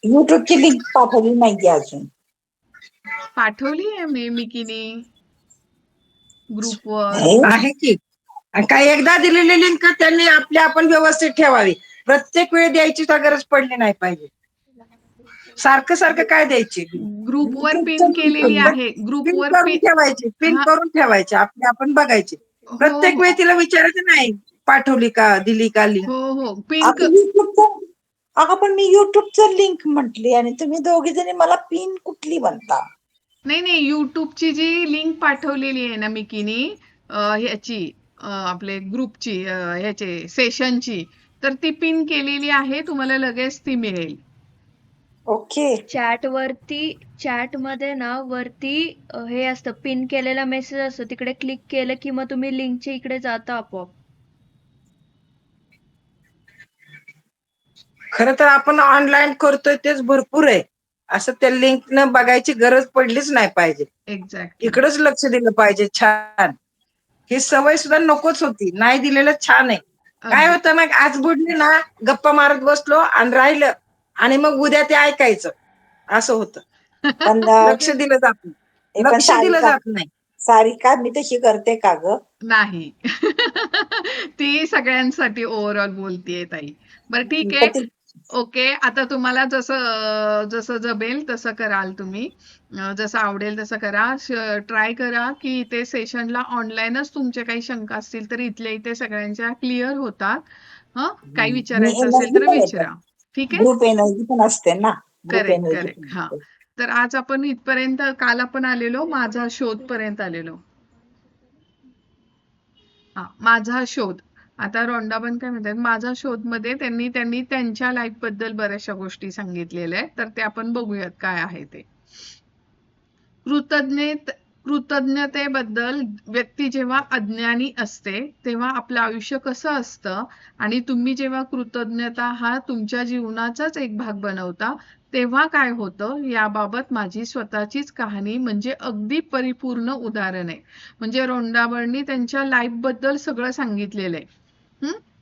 युट्यूबची link पाठवली नाहीये अजून. पाठवली आहे मी मिकीने ग्रुपवर. आहे की. काही एकदा दिलेली लिंक त्यांनी आपण व्यवस्थित ठेवावी. प्रत्येक वेळी द्यायची तर गरज पडली नाही पाहिजे. सारखं सारखं काय द्यायची. ग्रुपवर पिन केलेली आहे. पिन ग्रुपवर करून ठेवायची. पिन करून ठेवायची. आपण बघायची. प्रत्येक वेळी तिला विचारायचं नाही पाठवली का, दिली का लिंक. हो हो पिन पण मी युट्यूबचं लिंक म्हटली आणि तुम्ही दोघी जणी मला पिन कुठली म्हणता. नाही युट्यूबची जी लिंक पाठवलेली आहे ना मिकीनी ह्याची आपले ग्रुपची ह्याचे सेशनची, तर ती पिन केलेली आहे. तुम्हाला लगेच ती मिळेल. ओके. चॅट मध्ये ना वरती हे असतं, पिन केलेला मेसेज असतो, तिकडे क्लिक केलं की मग तुम्ही लिंकच्या इकडे जाता आपोआप. खरं तर आपण ऑनलाईन करतोय तेच भरपूर आहे. असं त्या लिंक न बघायची गरज पडलीच नाही पाहिजे. एक्झॅक्ट. इकडंच लक्ष दिलं पाहिजे. छान. ही सवय सुद्धा नकोच होती. नाही दिलेलं छान आहे. काय होतं मग आज बुडली ना, गप्पा मारत बसलो आणि राहिलं आणि मग उद्या ते ऐकायचं असं होतं. लक्ष दिलं जात नाही. लक्ष दिलं जात नाही. सारिका, मी तशी करते का ग? नाही. ती सगळ्यांसाठी ओव्हरऑल बोलतीये ताई. बरं ठीक आहे. ओके, आता तुम्हाला जसं जमेल तसं कराल तुम्ही. जसं आवडेल तसं करा. ट्राय करा की ते सेशनला ऑनलाईनच तुमचे काही शंका असतील तर इथल्या इथे सगळ्यांच्या क्लिअर होतात. काही विचारायचं असेल तर विचारा. ठीक आहे. ग्रुप एनर्जी पण असते ना. करेक्ट. हा, तर आज आपण इथपर्यंत, काल आपण आलेलो माझा शोध पर्यंत आलेलो. माझा शोध. आता रोंडाबन काय म्हणतात, माझा शोध मध्ये त्यांनी त्यांच्या लाईफ बद्दल बऱ्याचशा गोष्टी सांगितलेल्या आहेत. तर ते आपण बघूयात काय आहे ते. कृतज्ञतेबद्दल व्यक्ती जेव्हा अज्ञानी असते तेव्हा आपलं आयुष्य कसं असतं आणि तुम्ही जेव्हा कृतज्ञता हा तुमच्या जीवनाचाच एक भाग बनवता तेव्हा काय होतं याबाबत माझी स्वतःचीच कहाणी, म्हणजे अगदी परिपूर्ण उदाहरण आहे. म्हणजे रोंडाबळनी त्यांच्या लाईफ बद्दल सगळं सांगितलेलं आहे.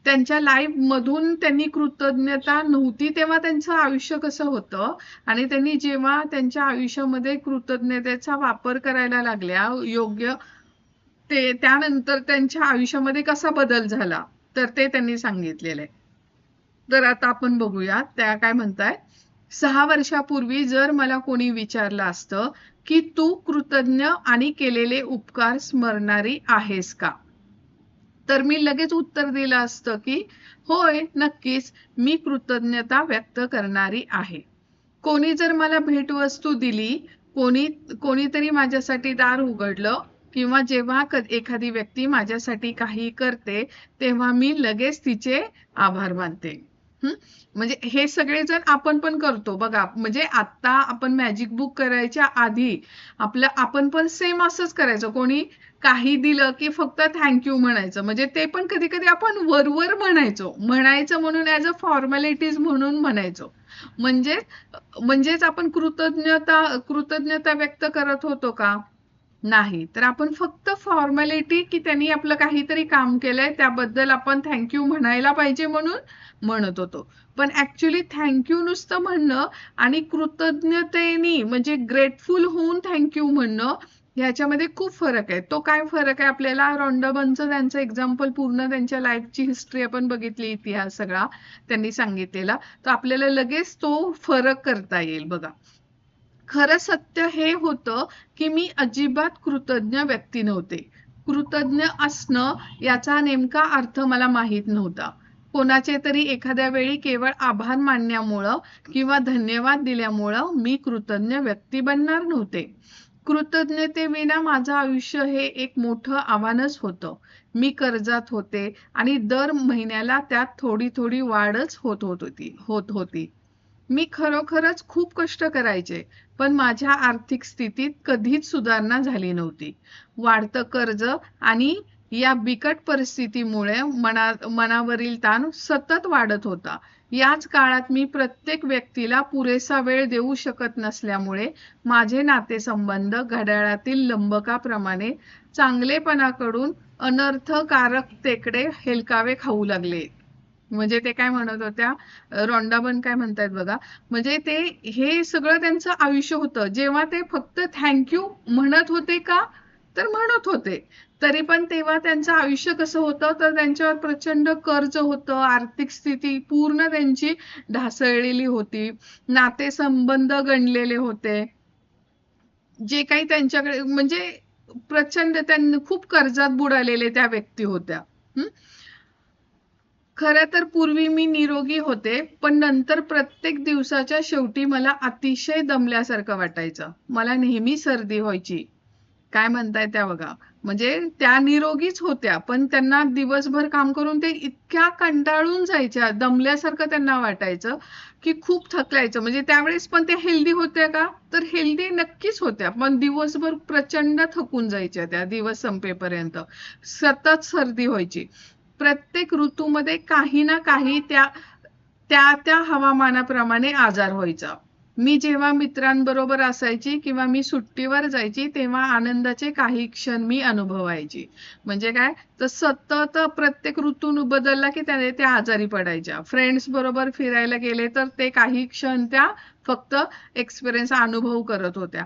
त्यांच्या लाईफ मधून त्यांनी कृतज्ञता नव्हती तेव्हा त्यांचं आयुष्य कसं होतं आणि त्यांनी जेव्हा त्यांच्या आयुष्यामध्ये कृतज्ञतेचा वापर करायला लागल्या योग्य, ते त्यानंतर त्यांच्या आयुष्यामध्ये कसा बदल झाला तर ते त्यांनी सांगितलेलं आहे. तर आता आपण बघूया त्या काय म्हणताय. 6 वर्षापूर्वी जर मला कोणी विचारलं असतं की तू कृतज्ञ आणि केलेले उपकार स्मरणारी आहेस का, तर मी लगेच उत्तर दिलं असतं की होय, नक्कीच मी कृतज्ञता व्यक्त करणारी आहे. कोणी जर मला भेटवस्तू दिली, कोणीतरी माझ्यासाठी दार उघडलं किंवा जेव्हा एखादी व्यक्ती माझ्यासाठी काही करते तेव्हा मी लगेच तिचे आभार मानते. म्हणजे हे सगळेजण आपण पण करतो बघा. म्हणजे आता आपण मॅजिक बुक करायच्या आधी आपण पण सेम असंच करायचं. कोणी काही दिलं की फक्त थँक्यू म्हणायचं. म्हणजे ते पण कधी कधी आपण वरवर म्हणायचं म्हणून ऍज अ फॉर्मॅलिटीज म्हणून म्हणायचो. म्हणजेच आपण कृतज्ञता व्यक्त करत होतो का? नाही. तर आपण फक्त फॉर्मॅलिटी की त्यांनी आपलं काहीतरी काम केलंय त्याबद्दल आपण थँक्यू म्हणायला पाहिजे म्हणून म्हणत होतो. पण ऍक्च्युली थँक्यू नुसतं म्हणणं आणि कृतज्ञतेने म्हणजे ग्रेटफुल होऊन थँक्यू म्हणणं ह्याच्यामध्ये खूप फरक आहे. तो काय फरक आहे आपल्याला रोंडाबनचं त्यांचं एक्झाम्पल पूर्ण त्यांच्या लाईफची हिस्ट्री आपण बघितली, इतिहास सगळा त्यांनी सांगितलेला, तर आपल्याला लगेच तो फरक करता येईल. बघा, खरं सत्य हे होतं की मी अजिबात कृतज्ञ व्यक्ती नव्हते. कृतज्ञ असणं याचा नेमका अर्थ मला माहीत नव्हता. कोणाचे तरी एखाद्या वेळी केवळ आभार मानण्यामुळं किंवा धन्यवाद दिल्यामुळं मी कृतज्ञ व्यक्ती बनणार नव्हते. कृतज्ञतेविना माझं आयुष्य हे एक मोठं आव्हानच होतं. मी कर्जात होते आणि दर महिन्याला त्यात थोडी थोडी वाढच होत होती. मी खरोखरच खूप कष्ट करायचे, पण माझ्या आर्थिक स्थितीत कधीच सुधारणा झाली नव्हती. वाढतं कर्ज आणि या बिकट परिस्थितीमुळे मनावरील ताण सतत वाढत होता. याच काळात मी प्रत्येक व्यक्तीला पुरेसा वेळ देऊ शकत नसल्यामुळे माझे नातेसंबंध घड्याळातील लंबकाप्रमाणे चांगलेपणाकडून अनर्थकारकतेकडे हेलकावे खाऊ लागले. म्हणजे ते काय म्हणत होत्या, रॉन्डाबन काय म्हणतायत बघा, म्हणजे ते हे सगळं त्यांचं आयुष्य होतं. जेव्हा ते फक्त थँक्यू म्हणत होते का, तर म्हणत होते. तरी पण तेव्हा त्यांचं आयुष्य कसं होतं, तर त्यांच्यावर प्रचंड कर्ज होतं, आर्थिक स्थिती पूर्ण त्यांची ढासळलेली होती, नातेसंबंध गणलेले होते. जे काही त्यांच्याकडे म्हणजे प्रचंड त्यांनी खूप कर्जात बुडालेले त्या व्यक्ती होत्या. हं? खरं तर पूर्वी मी निरोगी होते, पण नंतर प्रत्येक दिवसाच्या शेवटी मला अतिशय दमल्यासारखं वाटायचं. मला नेहमी सर्दी व्हायची. काय म्हणताय त्या बघा. म्हणजे त्या निरोगीच होत्या, पण त्यांना दिवसभर काम करून ते इतक्या कंटाळून जायच्या, दमल्यासारखं त्यांना वाटायचं, की खूप थकलायचं. म्हणजे त्यावेळेस पण त्या हेल्दी होत्या का? तर हेल्दी नक्कीच होत्या, पण दिवसभर प्रचंड थकून जायच्या त्या दिवस संपेपर्यंत. सतत सर्दी व्हायची. प्रत्येक ऋतूमध्ये काही ना काही त्या त्या त्या हवामानाप्रमाणे आजार व्हायचा. मी जेव्हा मित्रांबरोबर असायची किंवा मी सुट्टीवर जायची तेव्हा आनंदाचे काही क्षण मी अनुभवायची. म्हणजे काय, तर सतत प्रत्येक ऋतू बदलला की त्या आजारी पडायच्या. फ्रेंड्स बरोबर फिरायला गेले तर ते काही क्षण त्या फक्त एक्सपिरियन्स अनुभव करत होत्या.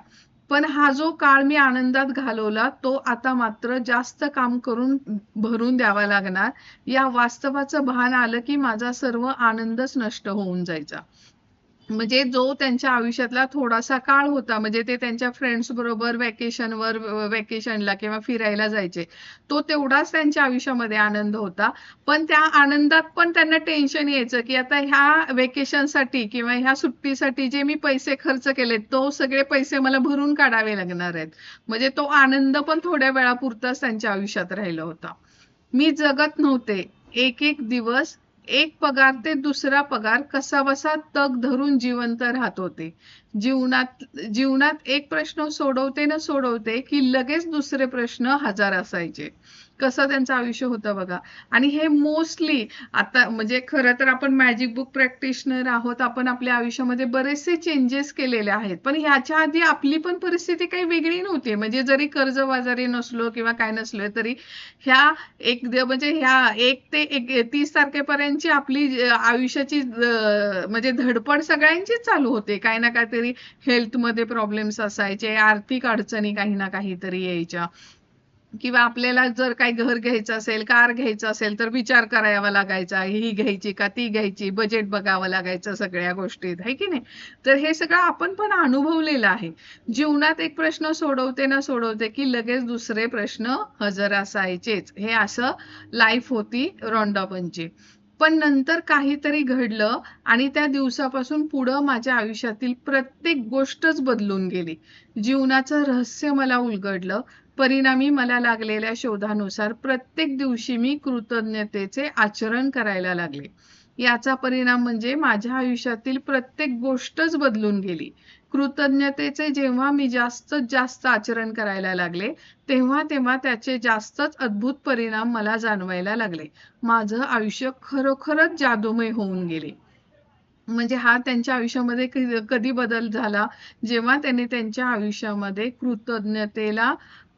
पण हा जो काळ मी आनंदात घालवला तो आता मात्र जास्त काम करून भरून द्यावा लागणार, या वास्तवाचं भान आलं की माझा सर्व आनंदच नष्ट होऊन जायचा. म्हणजे जो त्यांच्या आयुष्यातला थोडासा काळ होता, म्हणजे ते त्यांच्या फ्रेंड्स बरोबर वेकेशनला किंवा फिरायला जायचे, तो तेवढाच त्यांच्या आयुष्यामध्ये आनंद होता. पण त्या आनंदात पण त्यांना टेन्शन यायचं की आता ह्या वेकेशनसाठी किंवा ह्या सुट्टीसाठी जे मी पैसे खर्च केले तो सगळे पैसे मला भरून काढावे लागणार आहेत. म्हणजे तो आनंद पण थोड्या वेळापुरताच त्यांच्या आयुष्यात राहिला होता. मी जगत नव्हते. एक एक दिवस, एक पगार ते दुसरा पगार कसाबसा तग धरून जिवंत राहत होते. जीवनात एक प्रश्न सोडवते न सोडवते की लगेच दुसरे प्रश्न हजार असायचे. कसं त्यांचं आयुष्य होतं बघा. आणि हे मोस्टली आता म्हणजे खरं तर आपण मॅजिक बुक प्रॅक्टिशनर आहोत, आपण आपल्या आयुष्यामध्ये बरेचसे चेंजेस केलेले आहेत, पण ह्याच्या आधी आपली पण परिस्थिती काही वेगळी नव्हती. म्हणजे जरी कर्जबाजारी नसलो किंवा काय नसलो तरी ह्या म्हणजे ह्या 1 ते 30 तारखेपर्यंतची आपली आयुष्याची म्हणजे धडपड सगळ्यांचीच चालू होते. काही ना काहीतरी हेल्थमध्ये प्रॉब्लेम्स असायचे, आर्थिक अडचणी काही ना काहीतरी यायच्या, किंवा आपल्याला जर काही घर घ्यायचं असेल, कार घ्यायचं असेल तर विचार करावा लागायचा, ही घ्यायची का ती घ्यायची, बजेट बघावं लागायचं सगळ्या गोष्टीत, आहे की नाही. तर हे सगळं आपण पण अनुभवलेलं आहे. जीवनात एक प्रश्न सोडवते ना सोडवते की लगेच दुसरे प्रश्न हजर असायचेच. हे असं लाईफ होती रॉन्डाबनची. पण नंतर काहीतरी घडलं आणि त्या दिवसापासून पुढं माझ्या आयुष्यातील प्रत्येक गोष्टच बदलून गेली. जीवनाचं रहस्य मला उलगडलं. परिणामी मला लागलेल्या शोधानुसार प्रत्येक दिवशी मी कृतज्ञतेचे आचरण करायला लागले. याचा परिणाम म्हणजे माझ्या आयुष्यातील प्रत्येक गोष्टच बदलून गेली. कृतज्ञतेचे जेव्हा मी जास्तीत जास्त आचरण करायला लागले तेव्हा तेव्हा त्याचे जास्तच अद्भुत परिणाम मला जाणवायला लागले. माझं आयुष्य खरोखरच जादूमय होऊन गेले. म्हणजे हा त्यांच्या आयुष्यामध्ये कधी बदल झाला, जेव्हा त्यांनी त्यांच्या आयुष्यामध्ये कृतज्ञतेला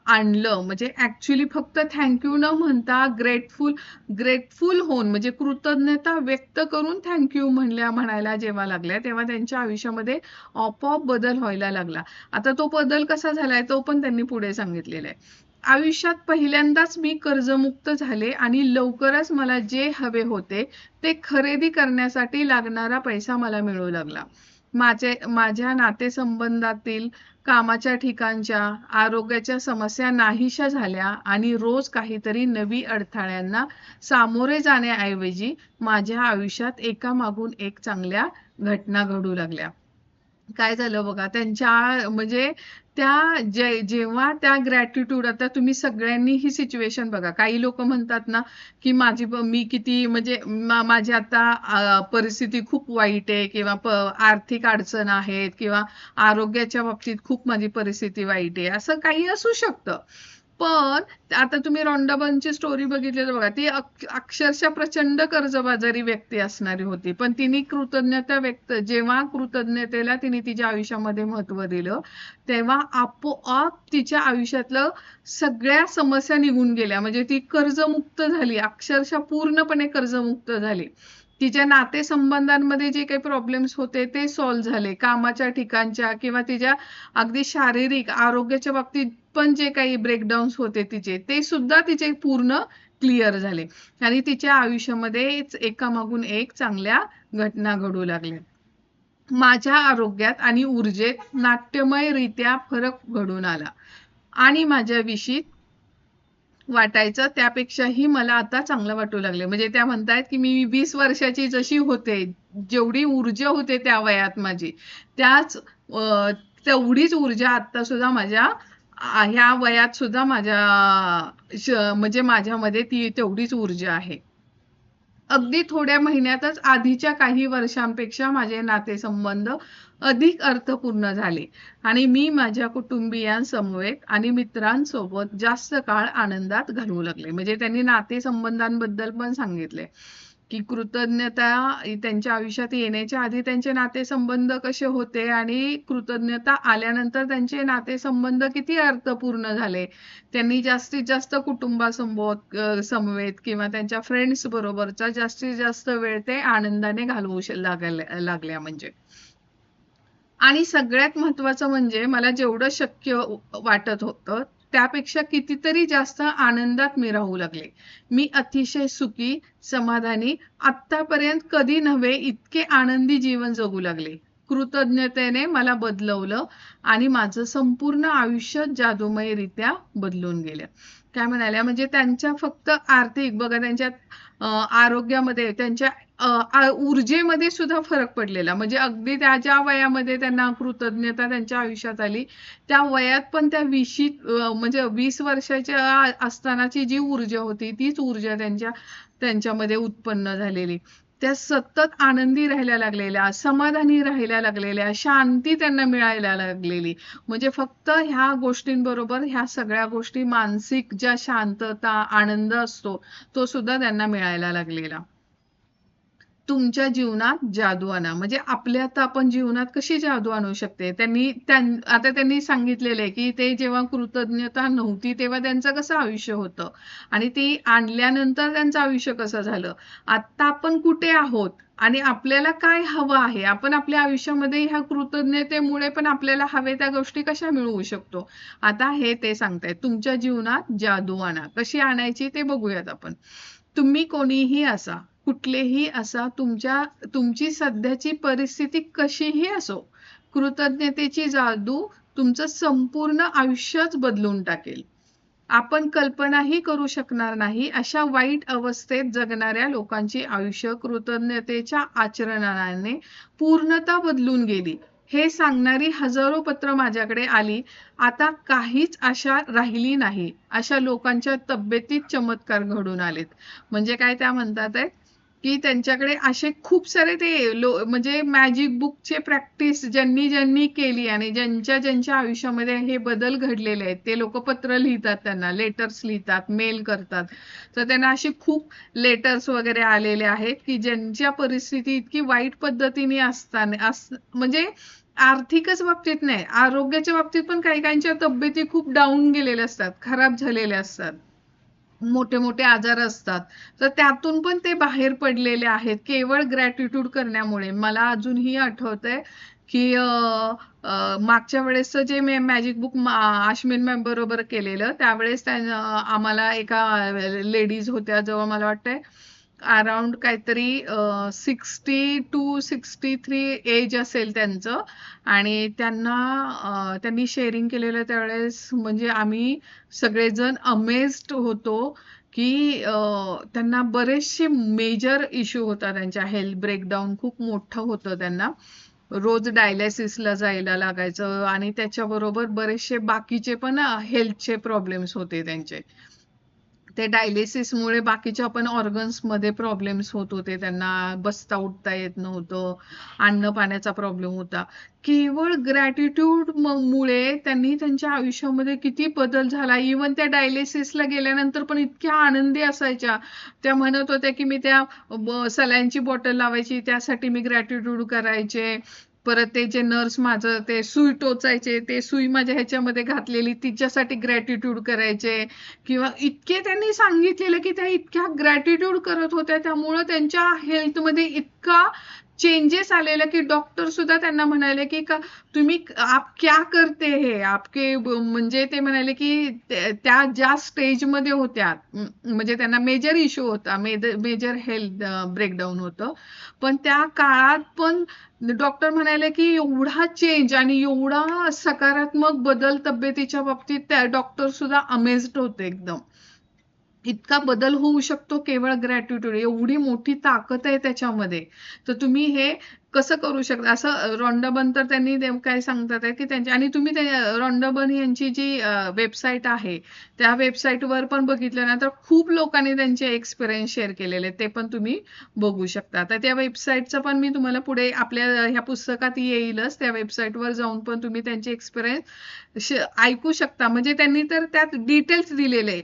आणलं. म्हणजे ऍक्च्युली फक्त थँक्यू न म्हणता ग्रेटफुल होऊन म्हणजे कृतज्ञता व्यक्त करून थँक्यू म्हणायला जेव्हा लागल्या तेव्हा त्यांच्या आयुष्यामध्ये आपोआप बदल व्हायला लागला. आता तो बदल कसा झालाय तो पण त्यांनी पुढे सांगितलेला आहे. आयुष्यात पहिल्यांदाच मी कर्जमुक्त झाले आणि लवकरच मला जे हवे होते ते खरेदी करण्यासाठी लागणारा पैसा मला मिळू लागला. माझ्या नातेसंबंधातील, कामाच्या ठिकाणच्या, आरोग्याच्या समस्या नाहीशा झाल्या आणि रोज काहीतरी नवी अडथळ्यांना सामोरे जाण्याऐवजी माझ्या आयुष्यात एकामागून एक चांगल्या घटना घडू लागल्या. काय झालं बघा, त्यांच्या म्हणजे जेव्हा त्या ग्रॅटिट्यूड, आता तुम्ही सगळ्यांनी ही सिच्युएशन बघा. काही लोक म्हणतात ना की मी किती म्हणजे माझी आता परिस्थिती खूप वाईट आहे किंवा आर्थिक अडचण आहेत किंवा आरोग्याच्या बाबतीत खूप माझी परिस्थिती वाईट आहे, असं काही असू शकतं. पण आता तुम्ही रॉन्डाबनची स्टोरी बघितली तर बघा, ती अक्षरशः प्रचंड कर्जबाजारी व्यक्ती असणारी होती, पण तिने जेव्हा कृतज्ञतेला तिने तिच्या आयुष्यामध्ये महत्व दिलं तेव्हा आपोआप तिच्या आयुष्यातलं सगळ्या समस्या निघून गेल्या. म्हणजे ती कर्जमुक्त झाली, अक्षरशः पूर्णपणे कर्जमुक्त झाली. तिच्या नातेसंबंधांमध्ये जे काही प्रॉब्लेम्स होते ते सॉल्व्ह झाले, कामाच्या ठिकाणच्या किंवा तिच्या अगदी शारीरिक आरोग्याच्या बाबतीत पण जे काही ब्रेकडाऊन्स होते तिचे, ते सुद्धा तिचे पूर्ण क्लिअर झाले आणि तिच्या आयुष्यामध्ये एकामागून एक चांगल्या घटना घडू लागल्या. माझ्या आरोग्यात आणि ऊर्जेत नाट्यमयरित्या फरक घडून आला आणि माझ्या विषयी वाटायचं त्यापेक्षाही मला आता चांगलं वाटू लागले. म्हणजे त्या म्हणतायत की मी 20 वर्षाची जशी होते, जेवढी ऊर्जा होते त्या वयात माझी, तेवढीच ऊर्जा आता सुद्धा माझ्या ह्या वयात सुद्धा म्हणजे माझ्यामध्ये ती तेवढीच ऊर्जा आहे. अगदी थोड्या महिन्यातच आधीच्या काही वर्षांपेक्षा माझे नातेसंबंध अधिक अर्थपूर्ण झाले आणि मी माझ्या कुटुंबियांसमवेत आणि मित्रांसोबत जास्त काळ आनंदात घालवू लागले. म्हणजे त्यांनी नातेसंबंधांबद्दल पण सांगितले की कृतज्ञता त्यांच्या आयुष्यात येण्याच्या आधी त्यांचे नातेसंबंध कसे होते आणि कृतज्ञता आल्यानंतर त्यांचे नातेसंबंध किती अर्थपूर्ण झाले. त्यांनी जास्तीत जास्त समवेत किंवा त्यांच्या फ्रेंड्स बरोबरचा जास्तीत जास्त वेळ ते आनंदाने घालवू लागल्या. म्हणजे आणि सगळ्यात महत्वाचं म्हणजे मला जेवढं शक्य वाटत होतं त्यापेक्षा कितीतरी जास्त आनंदात मी राहू लागले. मी अतिशय सुखी, समाधानी, आत्तापर्यंत कधी नव्हे इतके आनंदी जीवन जगू लागले. कृतज्ञतेने मला बदलवलं आणि माझं संपूर्ण आयुष्य जादूमयरित्या बदलून गेलं. काय म्हणाल्या म्हणजे त्यांच्या फक्त आर्थिक बघा, त्यांच्या आरोग्यामध्ये, त्यांच्या ऊर्जेमध्ये सुद्धा फरक पडलेला. म्हणजे अगदी त्या ज्या वयामध्ये त्यांना कृतज्ञता त्यांच्या आयुष्यात आली, त्या वयात पण त्या म्हणजे 20 वर्षाच्या असतानाची जी ऊर्जा होती तीच ऊर्जा त्यांच्यामध्ये उत्पन्न झालेली. त्या सतत आनंदी राहायला लागलेल्या, समाधानी राहायला लागलेल्या, शांती त्यांना मिळायला लागलेली. म्हणजे फक्त ह्या गोष्टींबरोबर ह्या सगळ्या गोष्टी, मानसिक ज्या शांतता, आनंद असतो तो सुद्धा त्यांना मिळायला लागलेला. तुमच्या जीवनात जादू आणा. म्हणजे आपल्या आता आपण जीवनात कशी जादू आणू शकते. आता त्यांनी सांगितलेलं आहे की ते जेव्हा कृतज्ञता नव्हती तेव्हा त्यांचं कसं आयुष्य होतं आणि ती आणल्यानंतर त्यांचं आयुष्य कसं झालं. आता आपण कुठे आहोत आणि आपल्याला काय हवं आहे, आपण आपल्या आयुष्यामध्ये ह्या कृतज्ञतेमुळे पण आपल्याला हवे त्या गोष्टी कशा मिळवू शकतो. आता ते सांगतायत तुमच्या जीवनात जादू आणा. कशी आणायची ते बघूयात आपण. तुम्ही कोणीही असा, कुठलेही असा, तुमची सध्याची परिस्थिती कशीही असो, कृतज्ञतेची जादू तुमचं संपूर्ण आयुष्यच बदलून टाकेल. आपण कल्पनाही करू शकणार नाही अशा वाईट अवस्थेत जगणाऱ्या लोकांची आयुष्य कृतज्ञतेच्या आचरणाने पूर्णतः बदलून गेली. हे सांगणारी हजारो पत्र माझ्याकडे आली. आता काहीच आशा राहिली नाही. अशा लोकांच्या तब्येतीत चमत्कार घडून आलेत. म्हणजे काय त्या म्हणतात आहे की त्यांच्याकडे असे खूप सारे म्हणजे मॅजिक बुकचे प्रॅक्टिस ज्यांनी केली आणि ज्यांच्या आयुष्यामध्ये हे बदल घडलेले आहेत ते लोक पत्र लिहितात, त्यांना लेटर्स लिहितात, मेल करतात. तर त्यांना असे खूप लेटर्स वगैरे आलेले आहेत की ज्यांच्या परिस्थिती इतकी वाईट पद्धतीने म्हणजे आर्थिकच बाबतीत नाही, आरोग्याच्या बाबतीत पण काहींच्या तब्येती खूप डाऊन गेलेल्या असतात, खराब झालेल्या असतात, मोठे मोठे आजार असतात. तर त्यातून पण ते बाहेर पडलेले आहेत केवळ ग्रॅटिट्यूड करण्यामुळे. मला अजूनही आठवतंय की मागच्या वेळेसचं जे मी मॅजिक बुक अश्विन मॅम बरोबर केलेलं त्यावेळेस आम्हाला एका लेडीज होत्या जवळ मला वाटतंय अराउंड काहीतरी 60 to 63 एज असेल त्यांचं. आणि त्यांनी शेअरिंग केलेलं त्यावेळेस म्हणजे आम्ही सगळेजण अमेज्ड होतो की त्यांना बरेचसे मेजर इश्यू होता. त्यांच्या हेल्थ ब्रेकडाऊन खूप मोठं होतं. त्यांना रोज डायलिसिसला जायला लागायचं आणि त्याच्याबरोबर बरेचसे बाकीचे पण हेल्थचे प्रॉब्लेम्स होते त्यांचे. ते डायलिसिसमुळे बाकीच्या पण ऑर्गन्समध्ये प्रॉब्लेम्स होत होते. त्यांना बसता उठता येत नव्हतं, अन्न पाण्याचा प्रॉब्लेम होता. केवळ ग्रॅटिट्यूड मुळे त्यांनी त्यांच्या आयुष्यामध्ये किती बदल झाला. इवन त्या डायलिसिसला गेल्यानंतर पण इतक्या आनंदी असायच्या. त्या म्हणत होत्या की मी त्या सलाईनची बॉटल लावायची त्यासाठी मी ग्रॅटिट्यूड करायचे. परत ते जे नर्स माझं ते सुई टोचायचे, ते सुई माझ्या ह्याच्यामध्ये घातलेली तिच्यासाठी ग्रॅटिट्यूड करायचे, किंवा इतके त्यांनी सांगितलेलं की त्या इतक्या ग्रॅटिट्यूड करत होत्या, त्यामुळं त्यांच्या हेल्थमध्ये इतका चेंजेस आलेला की डॉक्टर सुद्धा त्यांना म्हणाले की का तुम्ही आप क्या करते हे आपके म्हणजे ते म्हणाले की त्या ज्या स्टेजमध्ये होत्या, म्हणजे त्यांना मेजर इश्यू होता, मेजर हेल्थ ब्रेकडाऊन होतं, पण त्या काळात पण डॉक्टर म्हणाले की एवढा चेंज आणि एवढा सकारात्मक बदल तब्येतीच्या बाबतीत त्या डॉक्टर सुद्धा अमेज्ड होते एकदम. इतका बदल होऊ शकतो केवळ ग्रॅटिट्यूड, एवढी मोठी ताकद आहे त्याच्यामध्ये. तर तुम्ही हे कसं करू शकता, असं रॉन्डाबन तर त्यांनी काय सांगतात आहे की त्यांच्या, आणि तुम्ही ते रॉन्डाबन यांची जी वेबसाईट आहे त्या वेबसाईटवर पण बघितलं ना तर खूप लोकांनी त्यांचे एक्सपिरियन्स शेअर केलेले, ते पण तुम्ही बघू शकता. तर त्या वेबसाईटचं पण मी तुम्हाला पुढे आपल्या ह्या पुस्तकात येईलच, त्या वेबसाईटवर जाऊन पण तुम्ही त्यांचे एक्सपिरियन्स ऐकू शकता. म्हणजे त्यांनी तर त्यात डिटेल्स दिलेले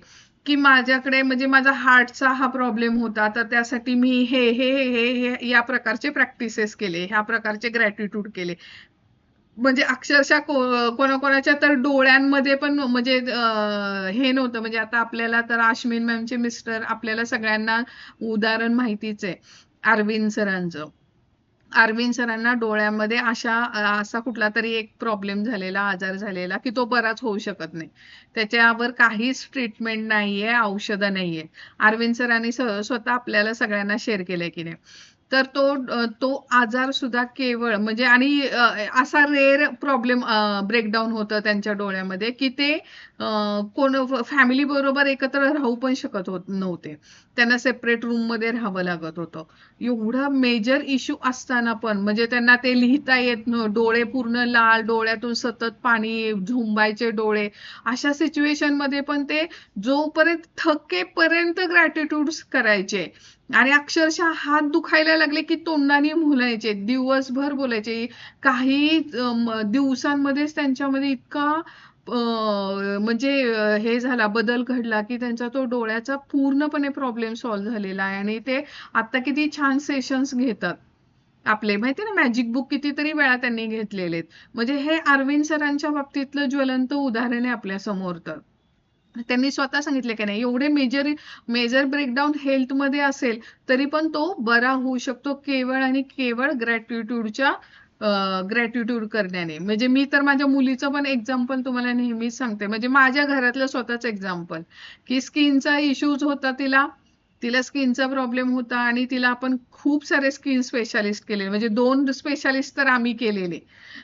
की माझ्याकडे म्हणजे माझा हार्टचा हा प्रॉब्लेम होता, तर त्यासाठी मी हे हे हे हे या प्रकारचे प्रॅक्टिसेस केले, ह्या प्रकारचे ग्रॅटिट्यूड केले. म्हणजे अक्षरशः कोणाकोणाच्या तर डोळ्यांमध्ये पण म्हणजे हे नव्हतं. म्हणजे आता आपल्याला तर आश्विन मॅमचे मिस्टर आपल्याला सगळ्यांना उदाहरण माहितीच आहे, अरविंद सरांचं. अरविंद सरांना डोळ्यामध्ये असा कुठला तरी एक प्रॉब्लेम झालेला, आजार झालेला की तो बराच होऊ शकत नाही, त्याच्यावर काहीच ट्रीटमेंट नाहीये, औषधं नाहीये. अरविंद सरांनी स्वतः आपल्याला सगळ्यांना शेअर केलंय की नाही. तर तो आजार सुद्धा केवळ म्हणजे, आणि असा रेअर प्रॉब्लेम ब्रेकडाऊन होतं त्यांच्या डोळ्यामध्ये की ते कोण फॅमिली बरोबर एकत्र राहू पण शकत नव्हते, त्यांना सेपरेट रूम मध्ये राहावं लागत होतं. एवढा मेजर इश्यू असताना पण म्हणजे त्यांना ते लिहिता येत नव्हतं, डोळे पूर्ण लाल, डोळ्यातून सतत पाणी झुंबायचे डोळे, अशा सिच्युएशन मध्ये पण ते जोपर्यंत थकेपर्यंत ग्रॅटिट्यूड करायचे, आणि अक्षरशः हात दुखायला लागले की तोंडाने बोलायचे, दिवसभर बोलायचे. काही दिवसांमध्येच त्यांच्यामध्ये इतका म्हणजे हे झाला, बदल घडला की त्यांचा तो डोळ्याचा पूर्णपणे प्रॉब्लेम सॉल्व्ह झालेला आहे. आणि ते आता किती छान सेशन्स घेतात आपले, माहिती ना, मॅजिक बुक कितीतरी वेळा त्यांनी घेतलेले. म्हणजे हे अरविंद सरांच्या बाबतीतलं ज्वलंत उदाहरण आहे आपल्या समोर. तर त्यांनी स्वतः सांगितले की नाही, एवढे मेजर ब्रेकडाऊन हेल्थमध्ये असेल तरी पण तो बरा होऊ शकतो केवळ आणि केवळ ग्रॅटिट्यूड करण्याने. म्हणजे मी तर माझ्या मुलीचं पण एक्झाम्पल तुम्हाला नेहमीच सांगते, म्हणजे माझ्या घरातलं स्वतःच एक्झाम्पल, की स्किनचा इश्यूज होता तिला स्किनचा प्रॉब्लेम होता, आणि तिला आपण खूप सारे स्किन स्पेशालिस्ट केले, म्हणजे 2 स्पेशालिस्ट तर आम्ही केलेले.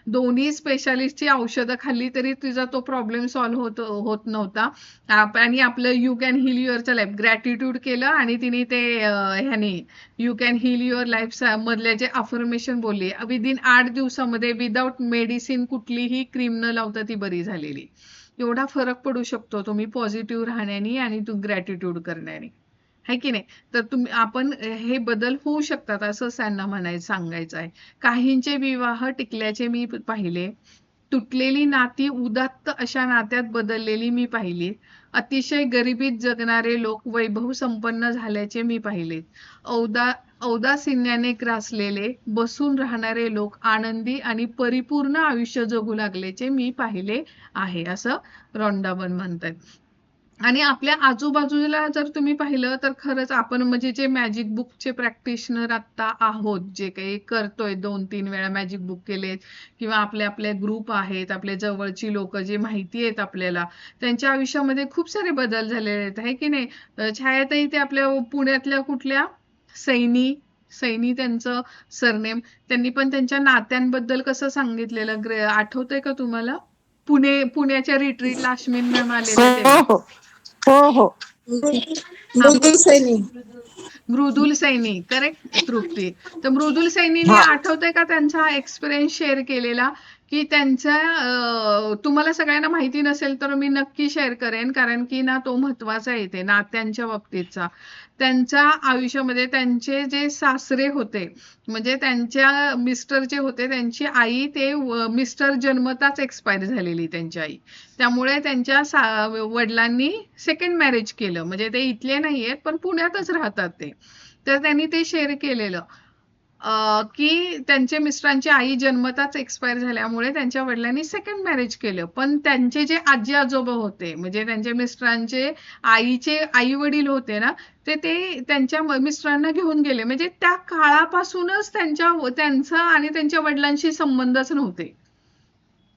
दोन्ही स्पेशालिस्टची औषधं खाल्ली तरी तिचा तो प्रॉब्लेम सॉल्व्ह होत नव्हता. आणि आपलं you can heal your life gratitude केलं, आणि तिने ते ह्याने you can heal your life मधले जे अफर्मेशन बोलली, विदिन 8 दिवसामध्ये विदाउट मेडिसिन, कुठलीही क्रीम न लावता ती बरी झालेली. एवढा फरक पडू शकतो तुम्ही पॉझिटिव्ह राहण्याने आणि तू ग्रॅटिट्यूड करण्याने, है की नाही. तर आपण हे बदल होऊ शकतात असं त्यांना सांगायचं आहे. काहींचे विवाह टिकल्याचे मी पाहिले, तुटलेली नाती उदात्त अशा नात्यात बदललेली मी पाहिली, अतिशय गरिबीत जगणारे लोक वैभव संपन्न झाल्याचे मी पाहिले, औदासिन्याने ग्रासलेले बसून राहणारे लोक आनंदी आणि परिपूर्ण आयुष्य जगू लागल्याचे मी पाहिले आहे, असं रॉन्डाबन म्हणतात. आणि आपल्या आजूबाजूला जर तुम्ही पाहिलं तर खरंच आपण म्हणजे जे मॅजिक बुकचे प्रॅक्टिशनर आता आहोत, जे काही करतोय, 2-3 वेळा मॅजिक बुक केलेत, किंवा आपले ग्रुप आहेत, आपल्या जवळची लोक जे माहिती आहेत आपल्याला, त्यांच्या आयुष्यामध्ये खूप सारे बदल झालेले आहेत, है की नाही. छायाताई ते आपल्या पुण्यातल्या कुठल्या सैनी त्यांचं सरनेम, त्यांनी पण त्यांच्या नात्यांबद्दल कसं सांगितलेलं, आठवतंय का तुम्हाला? पुण्याच्या रिट्रीटला अश्विन मॅम आलेल्या तेव्हा. हो मृदुल सैनी. मृदुल सैनी, करेक्ट तृप्ती. तर मृदुल सैनीने हा. आठवतंय का त्यांचा एक्सपिरियन्स शेअर केलेला, की त्यांच्या तुम्हाला सगळ्यांना माहिती नसेल तर मी नक्की शेअर करेन, कारण की ना तो महत्वाचा येते नात्यांच्या बाबतीतचा. त्यांच्या आयुष्यामध्ये त्यांचे जे सासरे होते, म्हणजे त्यांच्या मिस्टर जे होते, त्यांची आई, ते मिस्टर जन्मताच एक्सपायर झालेली त्यांची आई, त्यामुळे त्यांच्या वडिलांनी सेकंड मॅरेज केलं. म्हणजे ते इथले नाहीयेत पण पुण्यातच राहतात ते. तर त्यांनी ते शेअर केलेलं. की त्यांचे मिस्टरांची आई जन्मताच एक्सपायर झाल्यामुळे त्यांच्या वडिलांनी सेकंड मॅरेज केलं. पण त्यांचे जे आजी आजोबा होते, म्हणजे त्यांच्या मिस्टरांचे आईचे आई वडील होते ना, ते त्यांच्या मिस्टरांना घेऊन गेले. म्हणजे त्या काळापासूनच त्यांचा आणि त्यांच्या वडिलांशी संबंधच नव्हते.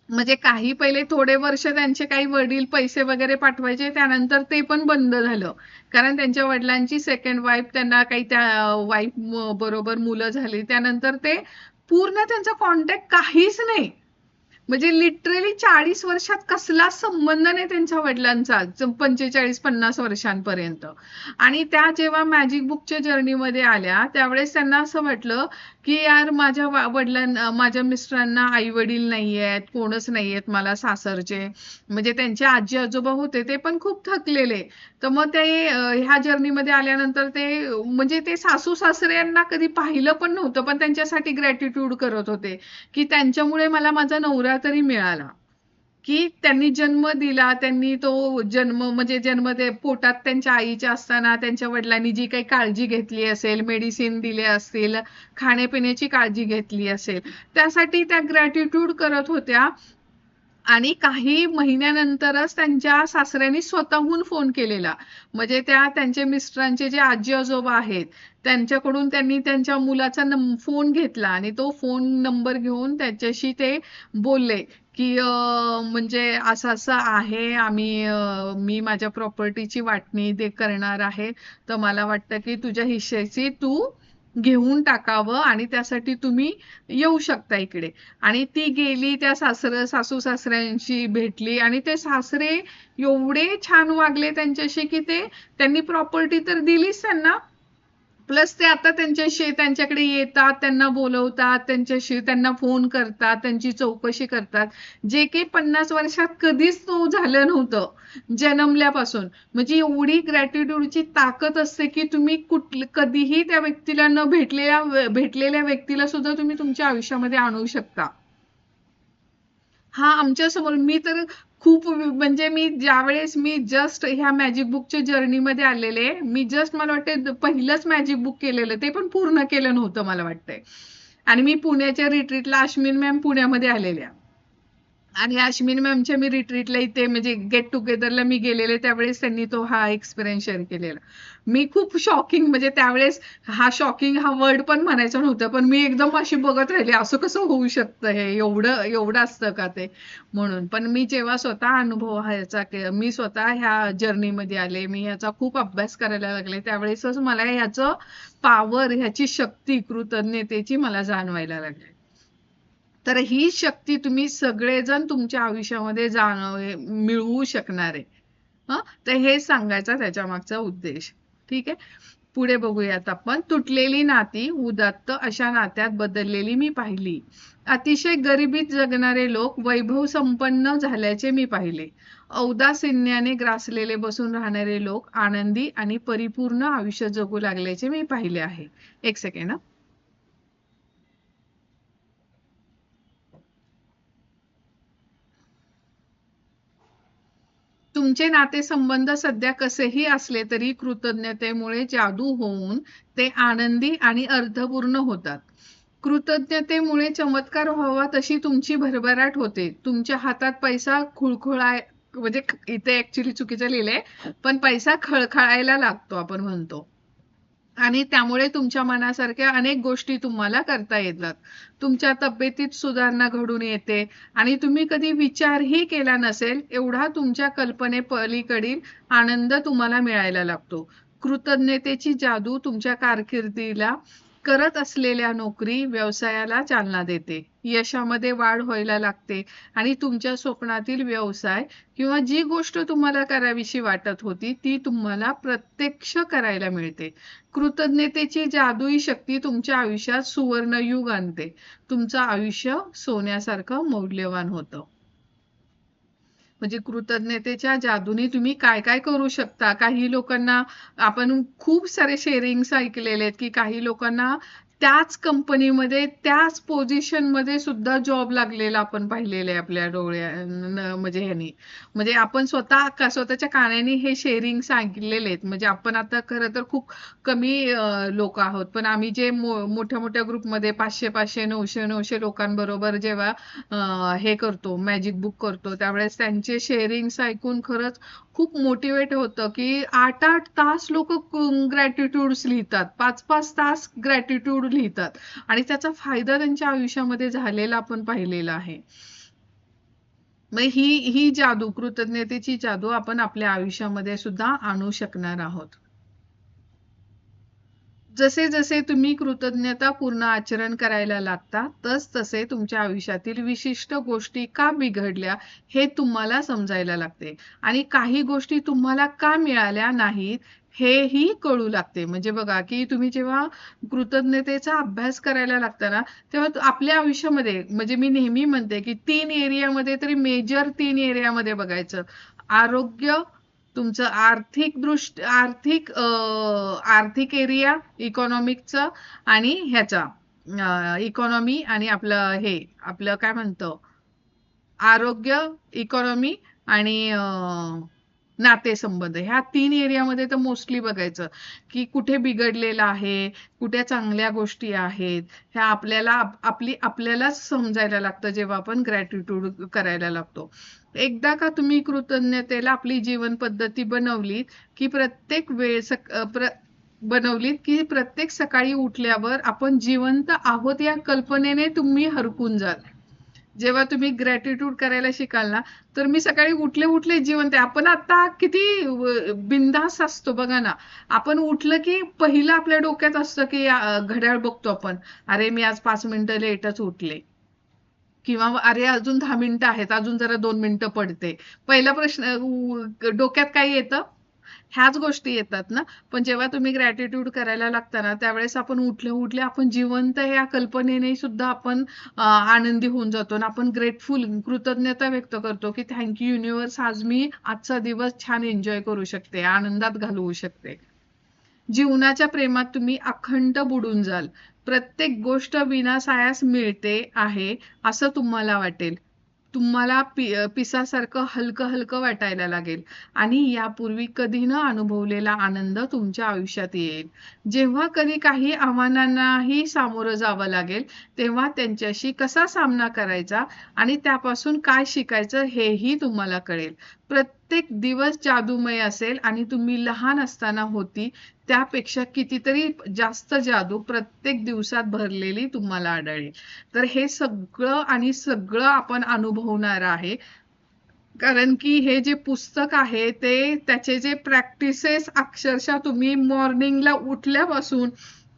म्हणजे काही पहिले थोडे वर्ष त्यांचे काही वडील पैसे वगैरे पाठवायचे, त्यानंतर ते पण बंद झालं. कारण त्यांच्या वडिलांची सेकंड वाईफ, त्यांना काही त्या वाईफ बरोबर मुलं झाली. त्यानंतर ते पूर्ण त्यांचा कॉन्टॅक्ट काहीच नाही. म्हणजे लिटरली 40 वर्षात कसला संबंध नाही त्यांच्या वडिलांचा, 45-50 वर्षांपर्यंत. आणि त्या जेव्हा मॅजिक बुकच्या जर्नीमध्ये आल्या, त्यावेळेस त्यांना असं वाटलं की यार माझ्या मिस्टरांना आई वडील नाही आहेत, कोणच नाही आहेत मला सासरचे. म्हणजे त्यांचे आजी आजोबा होते ते पण खूप थकलेले. तर मग ते ह्या जर्नीमध्ये आल्यानंतर म्हणजे ते सासू सासऱ्यांना कधी पाहिलं पण नव्हतं, पण त्यांच्यासाठी ग्रॅटिट्यूड करत होते की त्यांच्यामुळे मला माझा नवरा तरी मिळाला. की त्यांनी जन्म दिला, त्यांनी तो जन्म म्हणजे पोटात त्यांच्या आईच्या असताना त्यांच्या वडिलांनी जी काही काळजी घेतली असेल, मेडिसिन दिले असतील, खाण्यापिण्याची काळजी घेतली असेल, त्यासाठी त्या ग्रॅटिट्यूड करत होत्या. आणि काही महिन्यानंतरच त्यांच्या सासऱ्यांनी स्वतःहून फोन केलेला. म्हणजे त्यांचे मिस्टरांचे जे आजी आजोबा आहेत त्यांच्याकडून त्यांनी त्यांच्या मुलाचा फोन घेतला आणि तो फोन नंबर घेऊन त्याच्याशी ते बोलले की म्हणजे असं असं आहे, मी माझ्या प्रॉपर्टीची वाटणी करणार आहे, तर मला वाटतं की तुझ्या हिश्श्याची तू घेऊन टाकावं आणि त्यासाठी तुम्ही येऊ शकता इकडे. आणि ती गेली, त्या सासू सासऱ्यांशी भेटली आणि ते सासरे एवढे छान वागले त्यांच्याशी की त्यांनी प्रॉपर्टी तर दिलीच त्यांना, प्लस ते आता त्यांच्याकडे येतात, त्यांना बोलवतात, त्यांना फोन करतात, त्यांची चौकशी करतात, जे काही 50 वर्षात कधीच तो झालं नव्हतं जन्मल्यापासून. म्हणजे एवढी ग्रॅटिट्यूडची ताकद असते की तुम्ही कधीही त्या व्यक्तीला भेटलेल्या व्यक्तीला सुद्धा तुम्ही तुमच्या आयुष्यामध्ये आणू शकता. हा आमच्या समोर मी तर खूप म्हणजे मी ज्यावेळेस मी जस्ट ह्या मॅजिक बुकच्या जर्नीमध्ये आलेले, मी जस्ट मला वाटतं पहिलंच मॅजिक बुक केलेलं, ते पण पूर्ण केलं नव्हतं मला वाटतंय. आणि मी पुण्याच्या रिट्रीटला अश्विन मॅम पुण्यामध्ये आलेल्या आणि अश्विन मॅमच्या मी रिट्रीटला इथे म्हणजे गेट टुगेदरला मी गेलेले, त्यावेळेस त्यांनी तो हा एक्सपिरियन्स शेअर केलेला. मी खूप शॉकिंग, म्हणजे त्यावेळेस शॉकिंग हा वर्ड पण म्हणायचं नव्हतं, पण मी एकदम अशी बघत राहिले असं कसं होऊ शकतं, हे एवढं असतं का ते म्हणून. पण मी जेव्हा स्वतः अनुभव मी स्वतः ह्या जर्नीमध्ये आले, मी ह्याचा खूप अभ्यास करायला लागले, त्यावेळेसच मला ह्याचं पॉवर, ह्याची शक्ती, कृतज्ञतेची मला जाणवायला लागली. तर ही शक्ती तुम्ही सगळेजण तुमच्या आयुष्यामध्ये मिळवू शकणार आहे. तर हे सांगायचा त्याच्या मागचा उद्देश. ठीक आहे, पुढे बघूयात आपण. तुटलेली नाती उदात्त अशा नात्यात बदललेली मी पाहिली. अतिशय गरिबीत जगणारे लोक वैभव संपन्न झाल्याचे मी पाहिले. औदासिन्याने ग्रासलेले बसून राहणारे लोक आनंदी आणि परिपूर्ण आयुष्य जगू लागल्याचे मी पाहिले आहे. एक सेकंड. तुमचे नातेसंबंध सध्या कसेही असले तरी कृतज्ञतेमुळे जादू होऊन ते आनंदी आणि अर्थपूर्ण होतात. कृतज्ञतेमुळे चमत्कार व्हावा तशी तुमची भरभराट होते. तुमच्या हातात पैसा म्हणजे इथे ऍक्च्युली चुकीचं लिहिलंय, पण पैसा खळखळायला लागतो आपण म्हणतो. आणि त्यामुळे तुमच्या मनासारख्या अनेक गोष्टी तुम्हाला करता येतात. तुमच्या तब्येतीत सुधारणा घडून येते आणि तुम्ही कधी विचारही केला नसेल एवढा तुमच्या कल्पनेपलीकडील आनंद तुम्हाला मिळायला लागतो. कृतज्ञतेची जादू तुमच्या कारकिर्दीला, करत असलेल्या नोकरी व्यवसायाला चालना देते. यशामध्ये वाढ व्हायला लागते आणि तुमच्या स्वप्नातील व्यवसाय किंवा जी गोष्ट तुम्हाला करावीशी वाटत होती ती तुम्हाला प्रत्यक्ष करायला मिळते. कृतज्ञतेची जादुई शक्ती तुमच्या आयुष्यात सुवर्णयुग आणते. तुमचं आयुष्य सोन्यासारखं मौल्यवान होतं. म्हणजे कृतज्ञतेच्या जादूने तुम्ही काय काय करू शकता. काही लोकांना आपण खूप सारे शेअरिंग्स ऐकलेले आहेत की काही लोकांना त्याच कंपनीमध्ये त्याच पोझिशनमध्ये सुद्धा जॉब लागलेला आपण पाहिलेलं आहे आपल्या म्हणजे ह्यानी. म्हणजे आपण स्वतःच्या कानाने हे शेअरिंग सांगितलेले आहेत. म्हणजे आपण आता खरं तर खूप कमी लोक आहोत, पण आम्ही जे मोठ्या मोठ्या ग्रुपमध्ये 500 900 लोकांबरोबर जेव्हा हे करतो, मॅजिक बुक करतो, त्यावेळेस त्यांचे शेअरिंग्स ऐकून खरंच खूप मोटिवेट होतं की 8-8 तास लोक ग्रॅटिट्यूड्स लिहितात, 5-5 तास ग्रॅटिट्यूड लिहितात आणि त्याचा फायदा त्यांच्या आयुष्यामध्ये झालेला आपण पाहिलेला आहे. मग ही जादू, कृतज्ञतेची जादू आपण आपल्या आयुष्यामध्ये सुद्धा आणू शकणार आहोत. जसे जसे तुम्ही कृतज्ञतापूर्ण आचरण करायला लागता, तसे तुमच्या आयुष्यातील विशिष्ट गोष्टी का बिघडल्या हे तुम्हाला समजायला लागते आणि काही गोष्टी तुम्हाला का मिळाल्या नाहीत हेही कळू लागते. म्हणजे बघा की तुम्ही जेव्हा कृतज्ञतेचा अभ्यास करायला लागता ना, तेव्हा आपल्या आयुष्यामध्ये, म्हणजे मी नेहमी म्हणते की 3 एरियामध्ये तरी, मेजर 3 एरियामध्ये बघायचं. आरोग्य, तुमचं आर्थिक एरिया, इकॉनॉमिकचा आणि ह्याचा इकॉनॉमी आणि आपलं काय म्हणतो, आरोग्य, इकॉनॉमी आणि नातेसंबंध, ह्या 3 एरियामध्ये तर मोस्टली बघायचं की कुठे बिघडलेलं आहे, कुठे चांगल्या गोष्टी आहेत. ह्या आपल्यालाच समजायला लागतं जेव्हा आपण ग्रॅटिट्यूड करायला लागतो. एकदा का तुम्ही कृतज्ञतेला आपली जीवन पद्धती बनवलीत की प्रत्येक सकाळी उठल्यावर आपण जिवंत आहोत या कल्पनेने तुम्ही हरकून जाल. जेव्हा तुम्ही ग्रॅटिट्यूड करायला शिकाल ना, तर मी सकाळी उठले जिवंत आहे. आपण आता किती बिनधास्त असतो बघा ना. आपण उठलं की पहिलं आपल्या डोक्यात असतं की घड्याळ बघतो आपण, अरे मी आज 5 मिनिटं लेटच उठले, किंवा अरे अजून 10 मिनिटं आहेत, अजून जरा 2 मिनिटं पडते. पहिला प्रश्न डोक्यात काय येतं? ह्याच गोष्टी येतात ना. पण जेव्हा तुम्ही ग्रॅटिट्यूड करायला लागता ना, त्यावेळेस आपण उठले आपण जिवंत या कल्पनेने सुद्धा आपण आनंदी होऊन जातो आणि आपण कृतज्ञता व्यक्त करतो की थँक्यू युनिव्हर्स, आज मी आजचा दिवस छान एन्जॉय करू शकते, आनंदात घालवू शकते. जीवनाच्या प्रेमात तुम्ही अखंड बुडून जाल. प्रत्येक गोष्ट विनासायास मिळते आहे असं तुम्हाला वाटेल. तुम्हाला पिसासारखं हलकं हलकं वाटायला लागेल आणि यापूर्वी कधी न अनुभवलेला आनंद तुमच्या आयुष्यात येईल. जेव्हा कधी काही आव्हानांनाही सामोरं जावं लागेल, तेव्हा त्यांच्याशी कसा सामना करायचा आणि त्यापासून काय शिकायचं हेही तुम्हाला कळेल. प्रत्येक दिवस जादूमय असेल आणि तुम्ही लहान असताना होती त्यापेक्षा कितीतरी जास्त जादू प्रत्येक दिवसात भरलेली तुम्हाला आढळेल. तर हे सगळं आपण अनुभवणार आहे. कारण की हे जे पुस्तक आहे त्याचे जे प्रॅक्टिसेस अक्षरशः तुम्ही मॉर्निंगला उठल्यापासून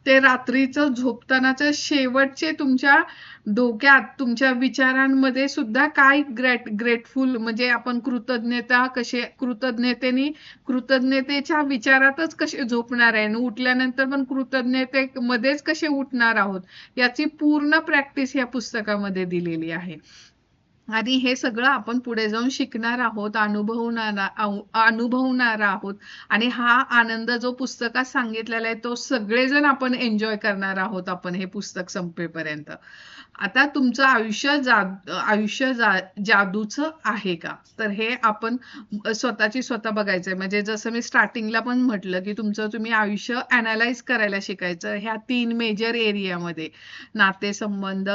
ते रात्रीचं झोपतानाच्या शेवटचे तुमच्या डोक्यात, तुमच्या विचारांमध्ये सुद्धा काय ग्रेटफुल, म्हणजे आपण कृतज्ञतेच्या विचारातच कसे झोपणार आहे आणि उठल्यानंतर पण कृतज्ञतेमध्येच कसे उठणार आहोत, याची पूर्ण प्रॅक्टिस या पुस्तकामध्ये दिलेली आहे. आणि हे सगळं आपण पुढे जाऊन शिकणार आहोत, अनुभवणार आहोत आणि हा आनंद जो पुस्तकात सांगितलेला आहे तो सगळेजण आपण एन्जॉय करणार आहोत आपण हे पुस्तक संपेपर्यंत. आता तुमचं आयुष्य जादूचं आहे का, तर हे आपण स्वतः बघायचंय. म्हणजे जसं मी स्टार्टिंगला पण म्हटलं की तुम्ही आयुष्य अनालाइज करायला शिकायचं ह्या 3 मेजर एरियामध्ये, नातेसंबंध,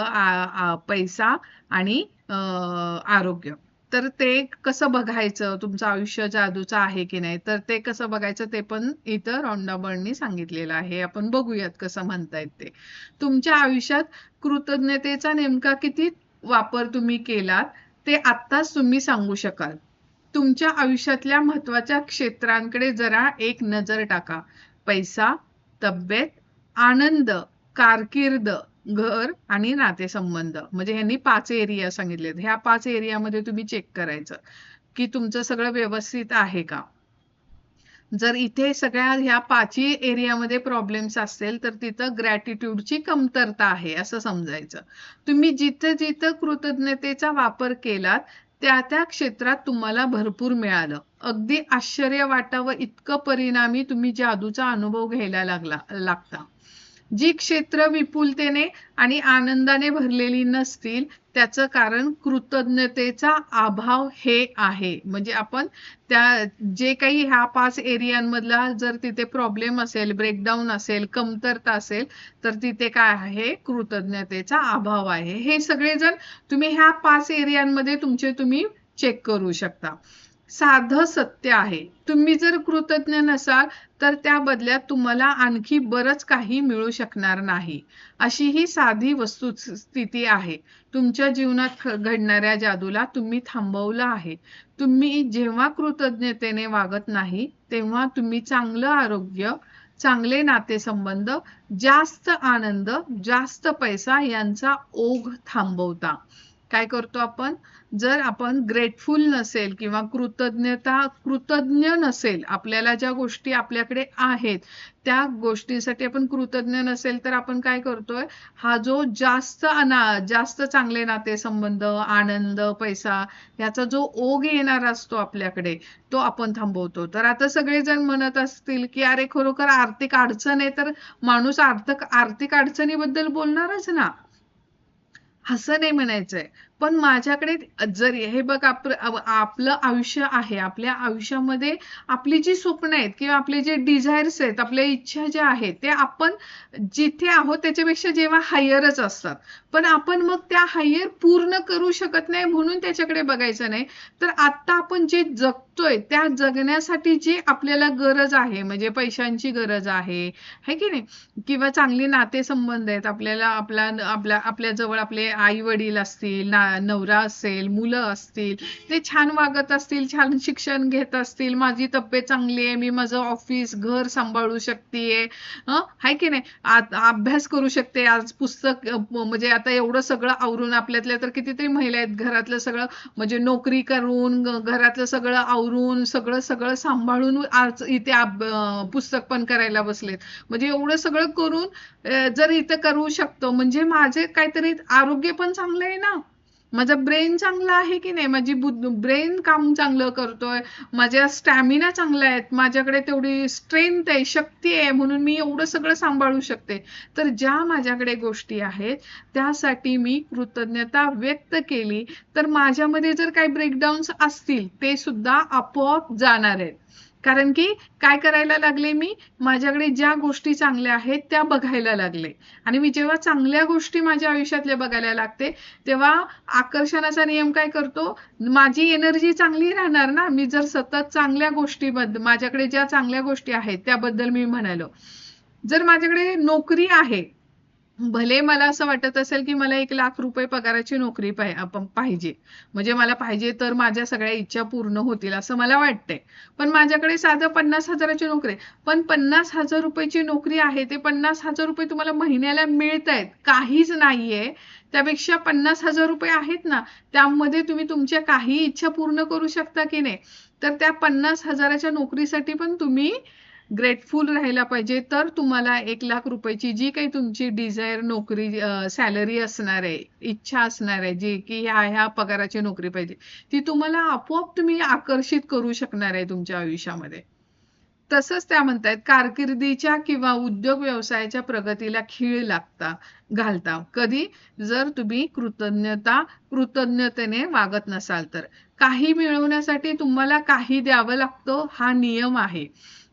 पैसा आणि आरोग्य. तर ते कसं बघायचं, तुमचं आयुष्य जादूचं आहे की नाही, तर ते कसं बघायचं ते पण इथं रॉन्डा बर्ननी सांगितलेलं आहे. आपण बघूयात कसं म्हणतायत ते. तुमच्या आयुष्यात कृतज्ञतेचा नेमका किती वापर तुम्ही केलात ते आत्ताच तुम्ही सांगू शकाल. तुमच्या आयुष्यातल्या महत्वाच्या क्षेत्रांकडे जरा एक नजर टाका. पैसा, तब्येत, आनंद, कारकीर्द, घर आणि नातेसंबंध. म्हणजे ह्यांनी 5 एरिया सांगितलेत. ह्या 5 एरियामध्ये तुम्ही चेक करायचं की तुमचं सगळं व्यवस्थित आहे का. जर इथे ह्या 5 एरियामध्ये प्रॉब्लेम्स असतील तर तिथं ग्रॅटिट्यूडची कमतरता आहे असं समजायचं. तुम्ही जिथं कृतज्ञतेचा वापर केलात त्या क्षेत्रात तुम्हाला भरपूर मिळालं. अगदी आश्चर्य वाटावं इतकं परिणामी तुम्ही जादूचा अनुभव घ्यायला लागता. जी क्षेत्र विपुलतेने आणि आनंदाने भरलेली नसतील त्याचं कारण कृतज्ञतेचा अभाव हे आहे. म्हणजे आपण त्या जे काही ह्या 5 एरियांमधला जर तिथे प्रॉब्लेम असेल, ब्रेकडाऊन असेल, कमतरता असेल, तर तिथे काय आहे? कृतज्ञतेचा अभाव आहे. हे सगळेजण तुम्ही ह्या 5 एरियांमध्ये तुम्ही चेक करू शकता. साधं सत्य आहे, तुम्ही जर कृतज्ञ नसाल तर त्या बदल्यात तुम्हाला आणखी बरंच काही मिळू शकणार नाही. अशी ही साधी वस्तुस्थिती आहे. तुमच्या जीवनात घडणाऱ्या जादूला तुम्ही थांबवलं आहे. तुम्ही जेव्हा कृतज्ञतेने वागत नाही तेव्हा तुम्ही चांगलं आरोग्य, चांगले नातेसंबंध, जास्त आनंद, जास्त पैसा यांचा ओघ थांबवता. काय करतो आपण? जर आपण ग्रेटफुल नसेल किंवा कृतज्ञ नसेल, आपल्याला ज्या गोष्टी आपल्याकडे आहेत त्या गोष्टीसाठी आपण कृतज्ञ नसेल तर आपण काय करतोय? हा जो जास्त चांगले नातेसंबंध, आनंद, पैसा याचा जो ओघ येणार असतो आपल्याकडे तो आपण थांबवतो. तर आता सगळेजण म्हणत असतील की अरे खरोखर आर्थिक अडचण आहे तर माणूस आर्थिक अडचणीबद्दल बोलणारच ना. असं नाही म्हणायचंय. पण माझ्याकडे जर हे बघ आपलं आयुष्य आहे, आपल्या आयुष्यामध्ये आपली जी स्वप्न आहेत किंवा आपले जे डिझायर्स आहेत, आपल्या इच्छा ज्या आहेत ते आपण जिथे आहोत त्याच्यापेक्षा जेव्हा हायरच असतात. पण आपण मग त्या हायर पूर्ण करू शकत नाही म्हणून त्याच्याकडे बघायचं नाही. तर आता आपण जे जगतोय त्या जगण्यासाठी जी आपल्याला गरज आहे, म्हणजे पैशांची गरज आहे, है की नाही, किंवा चांगली नातेसंबंध आहेत, आपल्याला आपल्या जवळ आपले आई वडील असतील, नवरा असेल, मुलं असतील, ते छान वागत असतील, छान शिक्षण घेत असतील, माझी तब्येत चांगली आहे, मी माझं ऑफिस घर सांभाळू शकतेय, हाय की नाही, अभ्यास करू शकते, आज पुस्तक म्हणजे आता एवढं सगळं आवरून आपल्यातल्या तर कितीतरी महिला आहेत घरातलं सगळं म्हणजे नोकरी करून घरातलं सगळं आवरून सगळं सांभाळून आज इथे पुस्तक पण करायला बसलेत. म्हणजे एवढं सगळं करून जर इथं करू शकतो म्हणजे माझे काहीतरी आरोग्य पण चांगलं आहे ना, माझा ब्रेन चांगला आहे की नाही, माझी ब्रेन काम चांगलं करतोय, माझ्या स्टॅमिना चांगला आहे, माझ्याकडे तेवढी स्ट्रेंथ आहे, शक्ती आहे, म्हणून मी एवढं सगळं सांभाळू शकते. तर ज्या माझ्याकडे गोष्टी आहेत त्यासाठी मी कृतज्ञता व्यक्त केली तर माझ्यामध्ये जर काही ब्रेकडाऊन्स असतील ते सुद्धा आपोआप जाणार आहेत. कारण की काय करायला लागले, मी माझ्याकडे ज्या गोष्टी चांगल्या आहेत त्या बघायला लागले आणि मी जेव्हा चांगल्या गोष्टी माझ्या आयुष्यातल्या बघायला लागते तेव्हा आकर्षणाचा नियम काय करतो, माझी एनर्जी चांगली राहणार ना. मी जर सतत चांगल्या गोष्टीबद्दल, माझ्याकडे ज्या चांगल्या गोष्टी आहेत त्याबद्दल मी म्हणालो, जर माझ्याकडे नोकरी आहे, भले मला असं वाटत असेल की मला 1,00,000 रुपये पगाराची नोकरी पाहिजे, म्हणजे मला पाहिजे तर माझ्या सगळ्या इच्छा पूर्ण होतील असं मला वाटतंय, पण माझ्याकडे साधं 50,000ची नोकरी, पण 50,000 रुपयाची नोकरी आहे, ते 50,000 रुपये तुम्हाला महिन्याला मिळत आहेत, काहीच नाहीये, त्यापेक्षा 50,000 रुपये आहेत ना, त्यामध्ये तुम्ही तुमच्या काही इच्छा पूर्ण करू शकता की नाही. तर त्या 50,000च्या नोकरीसाठी पण तुम्ही ग्रेटफुल राहायला पाहिजे. तर तुम्हाला 1,00,000 रुपयाची जी काही तुमची डिझायर नोकरी सॅलरी असणार आहे, इच्छा असणार आहे, जी की ह्या पगाराची नोकरी पाहिजे, ती तुम्हाला आपोआप तुम्ही आकर्षित करू शकणार आहे तुमच्या आयुष्यामध्ये. तसंच त्या म्हणतायत कारकिर्दीच्या किंवा उद्योग व्यवसायाच्या प्रगतीला खीळ घालता कधी, जर तुम्ही कृतज्ञतेने वागत नसाल तर. काही मिळवण्यासाठी तुम्हाला काही द्यावं लागतं, हा नियम आहे.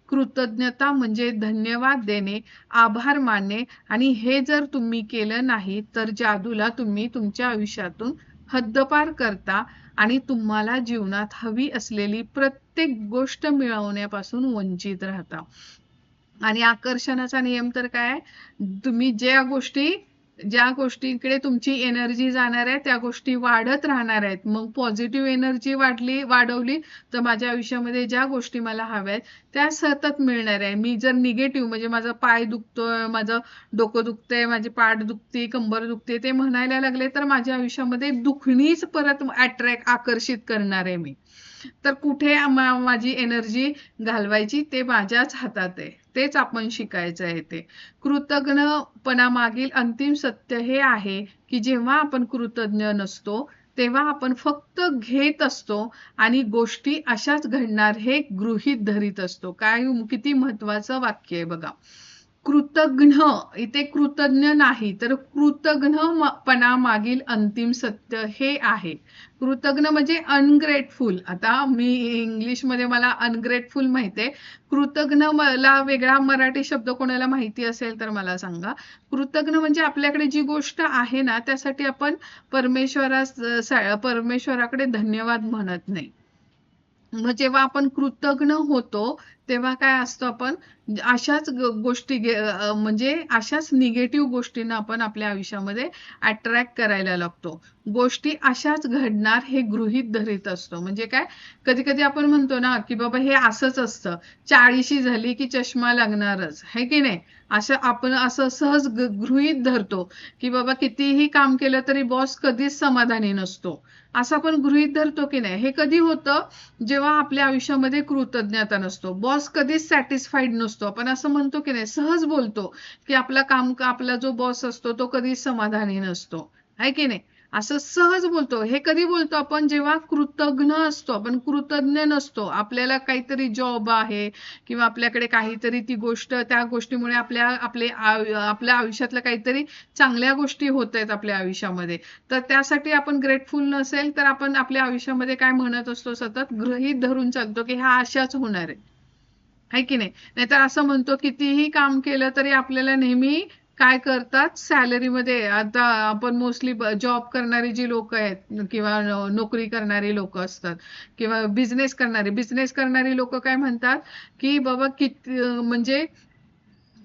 कृतज्ञता म्हणजे धन्यवाद देणे, आभार मानणे, आणि हे जर तुम्ही केलं नाही तर जादूला तुम्ही तुमच्या आयुष्यातून हद्दपार करता आणि तुम्हाला जीवनात हवी असलेली प्रत्येक गोष्ट मिळवण्यापासून वंचित राहता. आणि आकर्षणाचा नियम तर काय, तुम्ही ज्या गोष्टीकडे तुमची एनर्जी जाणार आहे त्या गोष्टी वाढत राहणार आहेत. मग पॉझिटिव्ह एनर्जी वाढवली तर माझ्या आयुष्यामध्ये ज्या गोष्टी मला हव्या आहेत त्या सतत मिळणार आहे. मी जर निगेटिव्ह म्हणजे माझा पाय दुखतोय, माझं डोकं दुखतंय, माझी पाठ दुखते, कंबर दुखते ते म्हणायला लागले तर माझ्या आयुष्यामध्ये दुखणीच परत आकर्षित करणार आहे मी. तर कुठे माझी एनर्जी घालवायची ते माझ्याच हातात आहे. तेच आपण शिकायचं आहे. ते कृतज्ञपणामागील अंतिम सत्य हे आहे की जेव्हा आपण कृतज्ञ नसतो तेव्हा आपण फक्त घेत असतो आणि गोष्टी अशाच घडणार हे गृहीत धरीत असतो. किती महत्वाचं वाक्य आहे बघा. कृतघ्न, इथे कृतज्ञ नाही तर कृतघ्नपणा मागील अंतिम सत्य हे आहे. कृतज्ञ म्हणजे अनग्रेटफुल. आता मी इंग्लिशमध्ये मला अनग्रेटफुल माहितीये. कृतज्ञ मला वेगळा मराठी शब्द कोणाला माहिती असेल तर मला सांगा. कृतज्ञ म्हणजे आपल्याकडे जी गोष्ट आहे ना त्यासाठी आपण परमेश्वराकडे धन्यवाद म्हणत नाही. मग जेव्हा आपण कृतज्ञ होतो तेव्हा काय असतं, आपण अशाच गोष्टी म्हणजे अशाच निगेटिव्ह गोष्टींना आपण आपल्या आयुष्यामध्ये अट्रॅक्ट करायला लागतो. गोष्टी अशाच घडणार हे गृहीत धरीत असतो. म्हणजे काय, कधी कधी आपण म्हणतो ना की बाबा हे असंच असतं, 40शी झाली की चष्मा लागणारच, है की नाही. असं आपण असं सहज गृहीत धरतो की बाबा कितीही काम केलं तरी बॉस कधीच समाधानी नसतो, असं आपण गृहीत धरतो की नाही. हे कधी होतं, जेव्हा आपल्या आयुष्यामध्ये कृतज्ञता नसतो. बॉस कधीच सॅटिस्फाईड नसतो. आपण असं म्हणतो की नाही, सहज बोलतो की आपला जो बॉस असतो तो कधीच समाधानी नसतो, आहे की नाही. असं सहज बोलतो. हे कधी बोलतो आपण, जेव्हा कृतज्ञ असतो. आपण कृतज्ञ नसतो. आपल्याला काहीतरी जॉब आहे किंवा आपल्याकडे काहीतरी ती गोष्ट, त्या गोष्टीमुळे आपल्या आयुष्यातल्या काहीतरी चांगल्या गोष्टी होत आहेत आपल्या आयुष्यामध्ये, तर त्यासाठी आपण ग्रेटफुल नसेल तर आपण आपल्या आयुष्यामध्ये काय म्हणत असतो, सतत गृहीत धरून चालतो की ह्या अशाच होणार आहे की नाही. नाहीतर असं म्हणतो कितीही काम केलं तरी आपल्याला नेहमी काय करतात, सॅलरीमध्ये. आता आपण मोस्टली जॉब करणारी जी लोक आहेत किंवा नोकरी करणारी लोक असतात किंवा बिझनेस करणारी लोक काय म्हणतात की बाबा किती म्हणजे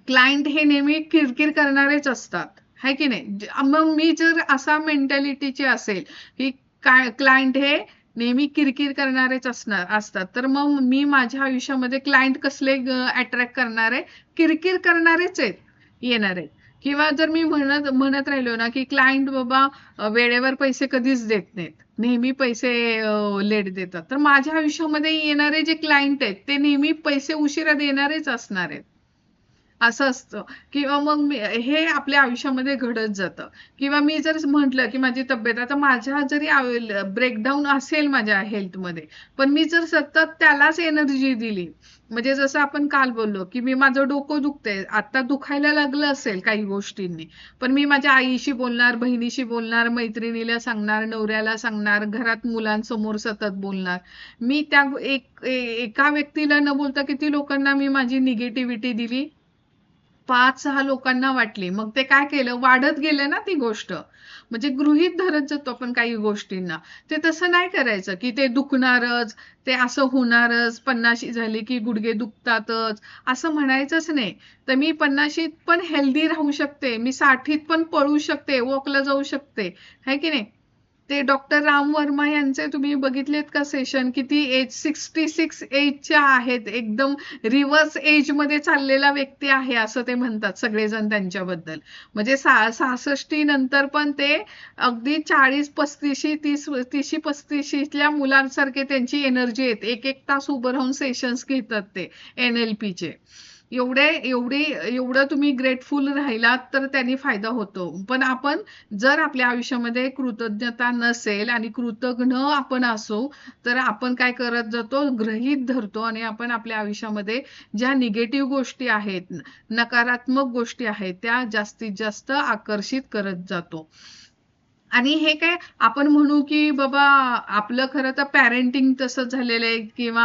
क्लायंट हे नेहमी किरकिर करणारेच असतात, है की नाही. मग मी जर असा मेंटॅलिटीची असेल की काय क्लायंट हे नेहमी किरकिर करणारेच असतात, तर मग मी माझ्या आयुष्यामध्ये क्लायंट कसले अट्रॅक्ट करणार आहे, किरकिर करणारेच आहेत येणार आहेत. किंवा जर मी म्हणत राहिलो ना की क्लायंट बाबा वेळेवर पैसे कधीच देत नाहीत, नेहमी पैसे लेट देतात, तर माझ्या आयुष्यामध्ये येणारे जे क्लायंट आहेत ते नेहमी पैसे उशिरा देणारेच असणार आहेत, असं असतं. किंवा मग हे आपल्या आयुष्यामध्ये घडत जातं. किंवा मी जर म्हटलं की माझी तब्येत, आता माझ्या जरी ब्रेकडाऊन असेल माझ्या हेल्थमध्ये, पण मी जर सतत त्यालाच एनर्जी दिली, म्हणजे जसं आपण काल बोललो की माझं डोकं दुखतंय, आता दुखायला लागलं असेल काही गोष्टींनी, पण मी माझ्या आईशी बोलणार, बहिणीशी बोलणार, मैत्रिणीला सांगणार, नवऱ्याला सांगणार, घरात मुलांसमोर सतत बोलणार. मी त्या एका व्यक्तीला न बोलता किती लोकांना मी माझी निगेटिव्हिटी दिली, 5-6 लोकांना वाटली. मग ते काय केलं, वाढत गेलं ना ती गोष्ट. म्हणजे गृहीत धरत जातो आपण काही गोष्टींना. ते तसं नाही करायचं की ते दुखणारच, ते असं होणारच, 50शी झाली की गुडघे दुखतातच, असं म्हणायचंच नाही. तर मी 50शीत पण हेल्दी राहू शकते, मी 60ीत पण पळू शकते, वॉकला जाऊ शकते, है की नाही. ते डॉक्टर राम वर्मा यांचे तुम्ही बघितलेत का सेशन, किती एज, 66 एजच्या आहेत, एकदम रिव्हर्स एज मध्ये चाललेला व्यक्ती आहे असं ते म्हणतात सगळेजण त्यांच्याबद्दल. म्हणजे 66 नंतर पण ते अगदी 40-35, 30-35ल्या मुलांसारखे त्यांची एनर्जी येते. एक तास उभं राहून सेशन्स घेतात ते NLPचे. एवढं तुम्ही ग्रेटफुल राहिलात तर त्यांनी फायदा होतो. पण आपण जर आपल्या आयुष्यामध्ये कृतज्ञता नसेल आणि कृतज्ञ आपण असू, तर आपण काय करत जातो, गृहीत धरतो आणि आपण आपल्या आयुष्यामध्ये ज्या निगेटिव्ह गोष्टी आहेत, नकारात्मक गोष्टी आहेत, त्या जास्तीत जास्त आकर्षित करत जातो. आणि हे काय आपण म्हणू की बाबा आपलं खरं तर पॅरेंटिंग तसं झालेलं आहे, किंवा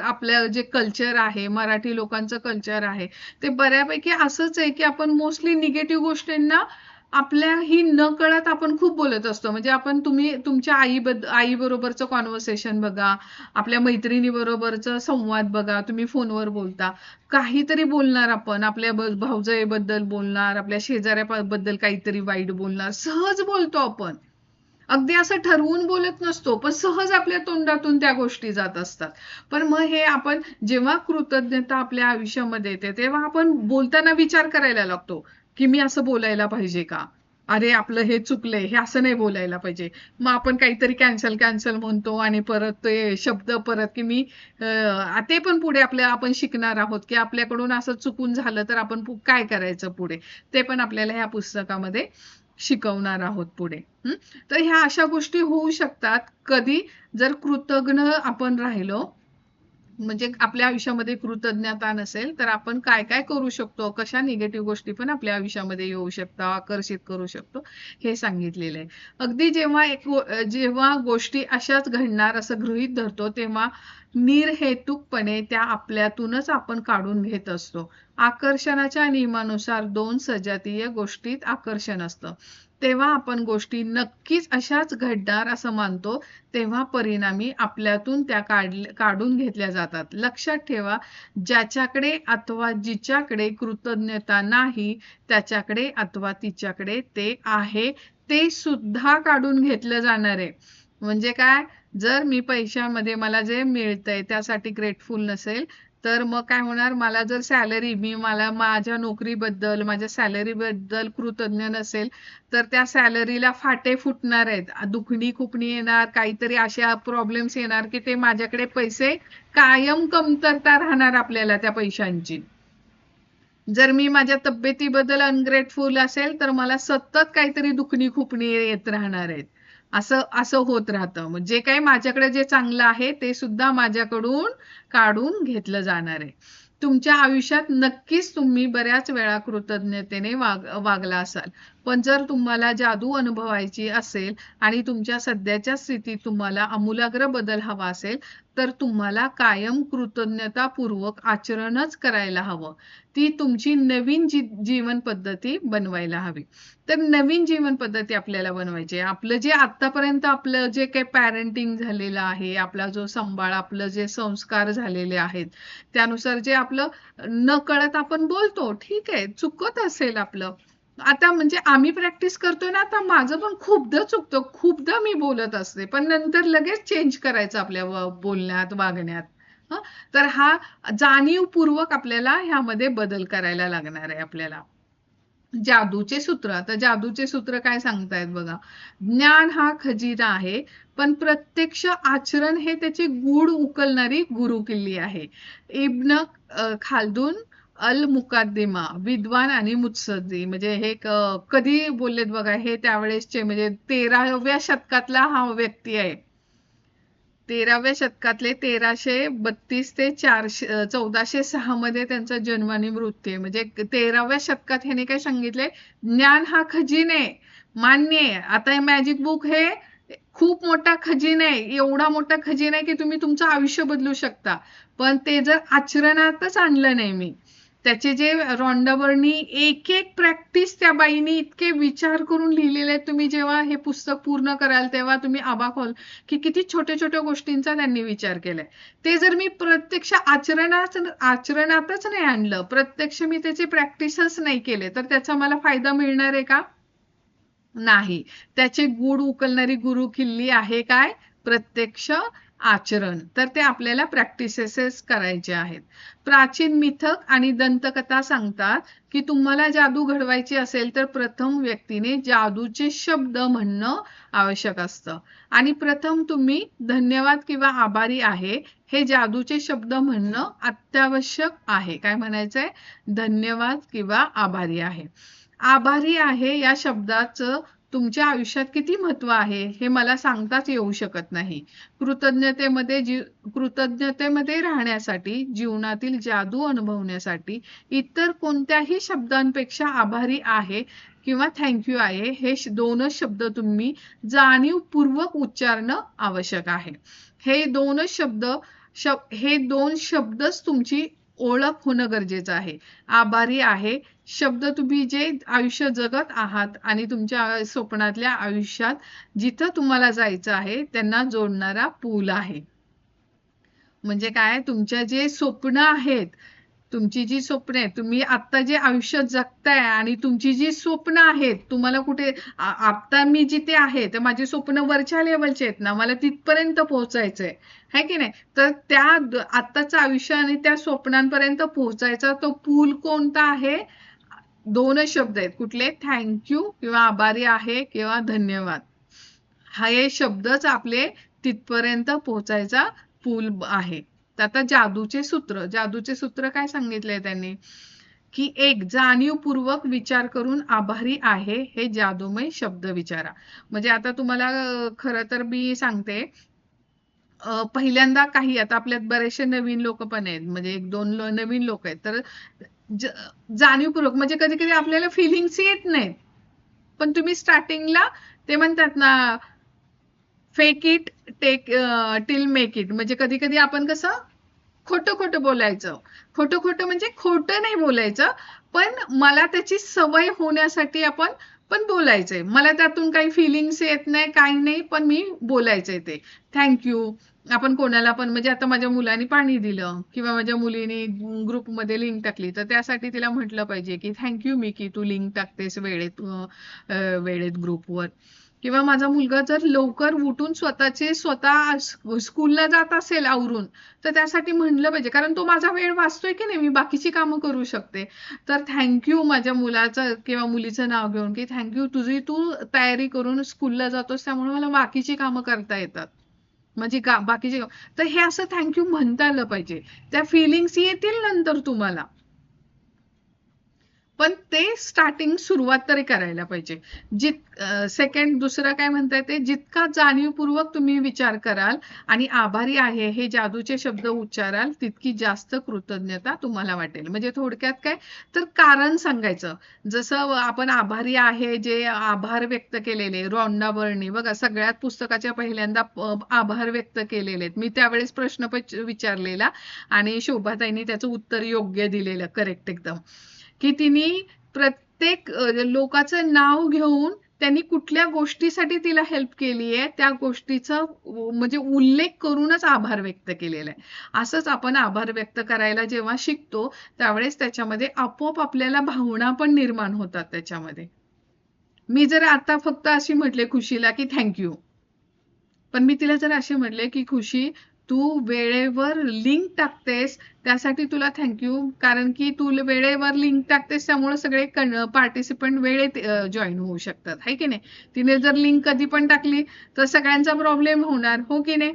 आपल्या जे कल्चर आहे, मराठी लोकांचं कल्चर आहे, ते बऱ्यापैकी असंच आहे की आपण मोस्टली निगेटिव्ह गोष्टींना आपल्याही न कळत आपण खूप बोलत असतो. म्हणजे तुम्ही तुमच्या आई बरोबरचं कॉन्व्हर्सेशन बघा, आपल्या मैत्रिणी बरोबरचं संवाद बघा, तुम्ही फोनवर बोलता, काहीतरी बोलणार, आपण आपल्या भाऊजाईबद्दल बोलणार, आपल्या शेजाऱ्याबद्दल काहीतरी वाईट बोलणार, सहज बोलतो आपण. अगदी असं ठरवून बोलत नसतो, पण सहज आपल्या तोंडातून त्या गोष्टी जात असतात. पण मग हे आपण जेव्हा कृतज्ञता आपल्या आयुष्यामध्ये येते तेव्हा आपण बोलताना विचार करायला लागतो की मी असं बोलायला पाहिजे का, अरे आपलं हे चुकलंय, हे असं नाही बोलायला पाहिजे. मग आपण काहीतरी कॅन्सल म्हणतो आणि परत ते शब्द परत की ते पण पुढे आपण शिकणार आहोत की आपल्याकडून असं चुकून झालं तर आपण काय करायचं पुढे, ते पण आपल्याला ह्या पुस्तकामध्ये शिकवणार आहोत पुढे. तर ह्या अशा गोष्टी होऊ शकतात कधी, जर कृतज्ञ आपण राहिलो म्हणजे आपल्या आयुष्यामध्ये कृतज्ञता नसेल तर आपण काय काय करू शकतो, कशा निगेटिव्ह गोष्टी पण आपल्या आयुष्यामध्ये येऊ शकतात, आकर्षित करू शकतो, हे सांगितलेलं आहे. अगदी जेव्हा गोष्टी अशाच घडणार असं गृहीत धरतो तेव्हा निर्हेतुकपणे त्या आपल्यातूनच आपण काढून घेत असतो. आकर्षणाच्या नियमानुसार 2 सजातीय गोष्टीत आकर्षण असतं. तेव्हा आपण गोष्टी नक्कीच अशाच घडणार असं मानतो, तेव्हा परिणामी आपल्यातून त्या काढून घेतल्या जातात. लक्षात ठेवा, ज्याच्याकडे अथवा जिच्याकडे कृतज्ञता नाही त्याच्याकडे अथवा तिच्याकडे ते आहे ते सुद्धा काढून घेतलं जाणार आहे. म्हणजे काय, जर मी पैशामध्ये मला जे मिळतंय त्यासाठी ग्रेटफुल नसेल तर मग काय होणार, मला जर मला माझ्या नोकरीबद्दल माझ्या सॅलरीबद्दल कृतज्ञ नसेल तर त्या सॅलरीला फाटे फुटणार आहेत, दुखणी खुपणी येणार, काहीतरी अशा प्रॉब्लेम्स येणार की ते माझ्याकडे पैसे कायम कमतरता राहणार आपल्याला त्या पैशांची. जर मी माझ्या तब्येतीबद्दल अनग्रेटफुल असेल तर मला सतत काहीतरी दुखणी खुपणी येत राहणार आहेत. असं असं होत राहतं. मग जे काही माझ्याकडे जे चांगलं आहे ते सुद्धा माझ्याकडून काढून घेतलं जाणार आहे. तुमच्या आयुष्यात नक्कीच तुम्ही बऱ्याच वेळा कृतज्ञतेने वागला असाल, पण जर तुम्हाला जादू अनुभवायची असेल आणि तुमच्या सध्याच्या स्थितीत तुम्हाला आमूलाग्र बदल हवा असेल तर तुम्हाला कायम कृतज्ञतापूर्वक आचरणच करायला हवं. ती तुमची नवीन जीवन पद्धती बनवायला हवी. तर नवीन जीवन पद्धती आपल्याला बनवायची आहे. आपलं जे आतापर्यंत आपलं जे काही पॅरेंटिंग झालेलं आहे, आपला जो सांभाळ, आपलं जे संस्कार झालेले आहेत त्यानुसार जे आपलं नकळत आपण बोलतो, ठीक आहे, चुकत असेल आपलं. आता म्हणजे आम्ही प्रॅक्टिस करतोय ना, आता माझं पण खूपदा चुकतं, खूपदा मी बोलत असते, पण नंतर लगेच चेंज करायचं आपल्या बोलण्यात, वागण्यात. हं? तर हा जाणीवपूर्वक आपल्याला ह्यामध्ये बदल करायला लागणार आहे आपल्याला. जादूचे सूत्र, आता जादूचे सूत्र काय सांगतायत बघा. ज्ञान हा खजिना आहे, पण प्रत्यक्ष आचरण हे त्याची गूढ उकलणारी गुरुकिल्ली आहे. इब्न खालदून अल मुकाद्दिमा, विद्वान आणि मुत्सद्दी, म्हणजे हे कधी बोललेत बघा, हे त्यावेळेसचे म्हणजे 13व्या शतकातला हा व्यक्ती आहे. 13व्या शतकातले 1332 ते 1406 मध्ये त्यांचा जन्म आणि मृत्यू आहे. म्हणजे 13व्या शतकात ह्याने काय सांगितले, ज्ञान हा खजिने मान्य आहे. आता हे मॅजिक बुक हे खूप मोठा खजिना आहे, एवढा मोठा खजिना आहे की तुम्ही तुमचं आयुष्य बदलू शकता, पण ते जर आचरणातच आणलं नाही मी, त्याचे जे रॉन्डा बर्नी एक एक प्रॅक्टिस त्या बाईनी इतके विचार करून लिहिलेले आहेत, तुम्ही जेव्हा हे पुस्तक पूर्ण कराल तेव्हा तुम्ही अवाक व्हाल की किती छोट्या छोट्या गोष्टींचा त्यांनी विचार केलाय. ते जर मी प्रत्यक्ष आचरणातच नाही आणलं, प्रत्यक्ष मी त्याचे प्रॅक्टिसच नाही केले तर त्याचा मला फायदा मिळणार आहे का? नाही. त्याचे गूढ उकलणारी गुरुकिल्ली आहे काय? प्रत्यक्ष आचरण. तर ते आपल्याला प्रॅक्टिसेस करायचे आहेत. प्राचीन मिथक आणि दंतकथा सांगतात की तुम्हाला जादू घडवायची असेल तर प्रथम व्यक्तीने जादूचे शब्द म्हणणं आवश्यक असतं आणि प्रथम तुम्ही धन्यवाद किंवा आभारी आहे हे जादूचे शब्द म्हणणं अत्यावश्यक आहे. काय म्हणायचंय? धन्यवाद किंवा आभारी आहे. आभारी आहे या शब्दाचं तुमच्या आयुष्यात किती महत्व आहे हे मला सांगताच येऊ शकत नाही. कृतज्ञतेमध्ये राहण्यासाठी, जीवनातील जादू अनुभवण्यासाठी इतर कोणत्याही शब्दांपेक्षा आभारी आहे किंवा थँक्यू आहे हे दोनच शब्द तुम्ही जाणीवपूर्वक उच्चारणं आवश्यक आहे. हे दोन शब्दच तुमची ओळख होणं गरजेचं आहे. आभारी आहे शब्द तुम्ही जे आयुष्य जगत आहात आणि तुमच्या स्वप्नातल्या आयुष्यात जिथं तुम्हाला जायचं आहे त्यांना जोडणारा पूल आहे. म्हणजे काय, तुमच्या जे स्वप्न आहेत, तुमची जी स्वप्न आहेत, तुम्ही आता जे आयुष्य जगताय आणि तुमची जी स्वप्न आहेत, तुम्हाला कुठे आता मी जिथे आहे तर माझी स्वप्न वरच्या लेवलचे आहेत ना, मला तिथपर्यंत पोहोचायचंय, है की नाही? तर त्या आत्ताचं आयुष्य आणि त्या स्वप्नांपर्यंत पोहोचायचा तो पूल कोणता आहे? दोनच शब्द आहेत. कुठले? थँक्यू किंवा आभारी आहे किंवा धन्यवाद. हे शब्दच आपले तिथपर्यंत पोहोचायचा पूल आहे. आता जादूचे सूत्र काय सांगितलंय त्यांनी की एक जाणीवपूर्वक विचार करून आभारी आहे हे जादूमय शब्द विचारा. म्हणजे आता तुम्हाला खरं तर मी सांगते, पहिल्यांदा काही, आता आपल्यात बरेचसे नवीन लोक पण आहेत, म्हणजे एक दोन नवीन लोक आहेत, तर जाणीवपूर्वक म्हणजे कधी कधी आपल्याला फिलिंग्स येत नाहीत, पण तुम्ही स्टार्टिंगला ते म्हणतात ना, fake it take till make it, म्हणजे कधी कधी आपण कसं खोटं खोटं बोलायचं. खोटं खोटं म्हणजे खोटं नाही बोलायचं, पण मला त्याची सवय होण्यासाठी आपण पण बोलायचंय. मला त्यातून काही फिलिंग्स येत नाही, काही नाही, पण मी बोलायचंय ते. थँक्यू. आपण कोणाला पण, म्हणजे आता माझ्या मुलाने पाणी दिलं किंवा माझ्या मुलीने ग्रुपमध्ये लिंक टाकली, तर त्यासाठी तिला म्हटलं पाहिजे की थँक्यू मी, की तू लिंक टाकतेस वेळेत ग्रुपवर. किंवा माझा मुलगा जर लवकर उठून स्वतः स्कूलला जात असेल आवरून, तर त्यासाठी म्हणलं पाहिजे, कारण तो माझा वेळ वाचतोय की नाही, मी बाकीची कामं करू शकते. तर थँक्यू माझ्या मुलाचं किंवा मुलीचं नाव घेऊन, की थँक्यू, तुझी तू तयारी करून स्कूलला जातोस, त्यामुळे मला बाकीची कामं करता येतात. म्हणजे बाकीचे तर हे असं थँक्यू म्हणता आलं पाहिजे. त्या फिलिंग्स येतील नंतर तुम्हाला, पण ते स्टार्टिंग सुरुवात तरी करायला पाहिजे. सेकंड दुसरं काय म्हणताय ते, जितका जाणीवपूर्वक तुम्ही विचार कराल आणि आभारी आहे हे जादूचे शब्द उच्चाराल, तितकी जास्त कृतज्ञता तुम्हाला वाटेल. म्हणजे थोडक्यात काय, तर कारण सांगायचं. जसं आपण आभारी आहे, जे आभार व्यक्त केलेले रॉन्डा बर्नी बघा, सगळ्यात पुस्तकाच्या पहिल्यांदा आभार व्यक्त केलेले आहेत. मी त्यावेळेस प्रश्न विचारलेला आणि शोभाताईंनी त्याचं उत्तर योग्य दिलेलं, करेक्ट एकदम, की तिने प्रत्येक लोकांचं नाव घेऊन त्यांनी कुठल्या गोष्टीसाठी तिला हेल्प केली आहे त्या गोष्टीचा म्हणजे उल्लेख करूनच आभार व्यक्त केलेला आहे. असंच आपण आभार व्यक्त करायला जेव्हा शिकतो, त्यावेळेस त्याच्यामध्ये आपोआप आपल्याला भावना पण निर्माण होतात त्याच्यामध्ये. मी जर आता फक्त अशी म्हटले खुशीला की थँक्यू, पण मी तिला जर असे म्हटले की खुशी, तू वेळेवर लिंक टाकतेस त्यासाठी तुला थँक्यू, कारण की तू वेळेवर लिंक टाकतेस त्यामुळे सगळे पार्टिसिपंट वेळेत जॉईन होऊ शकतात, है की नाही. तिने जर लिंक कधी पण टाकली तर सगळ्यांचा प्रॉब्लेम होणार, हो की नाही.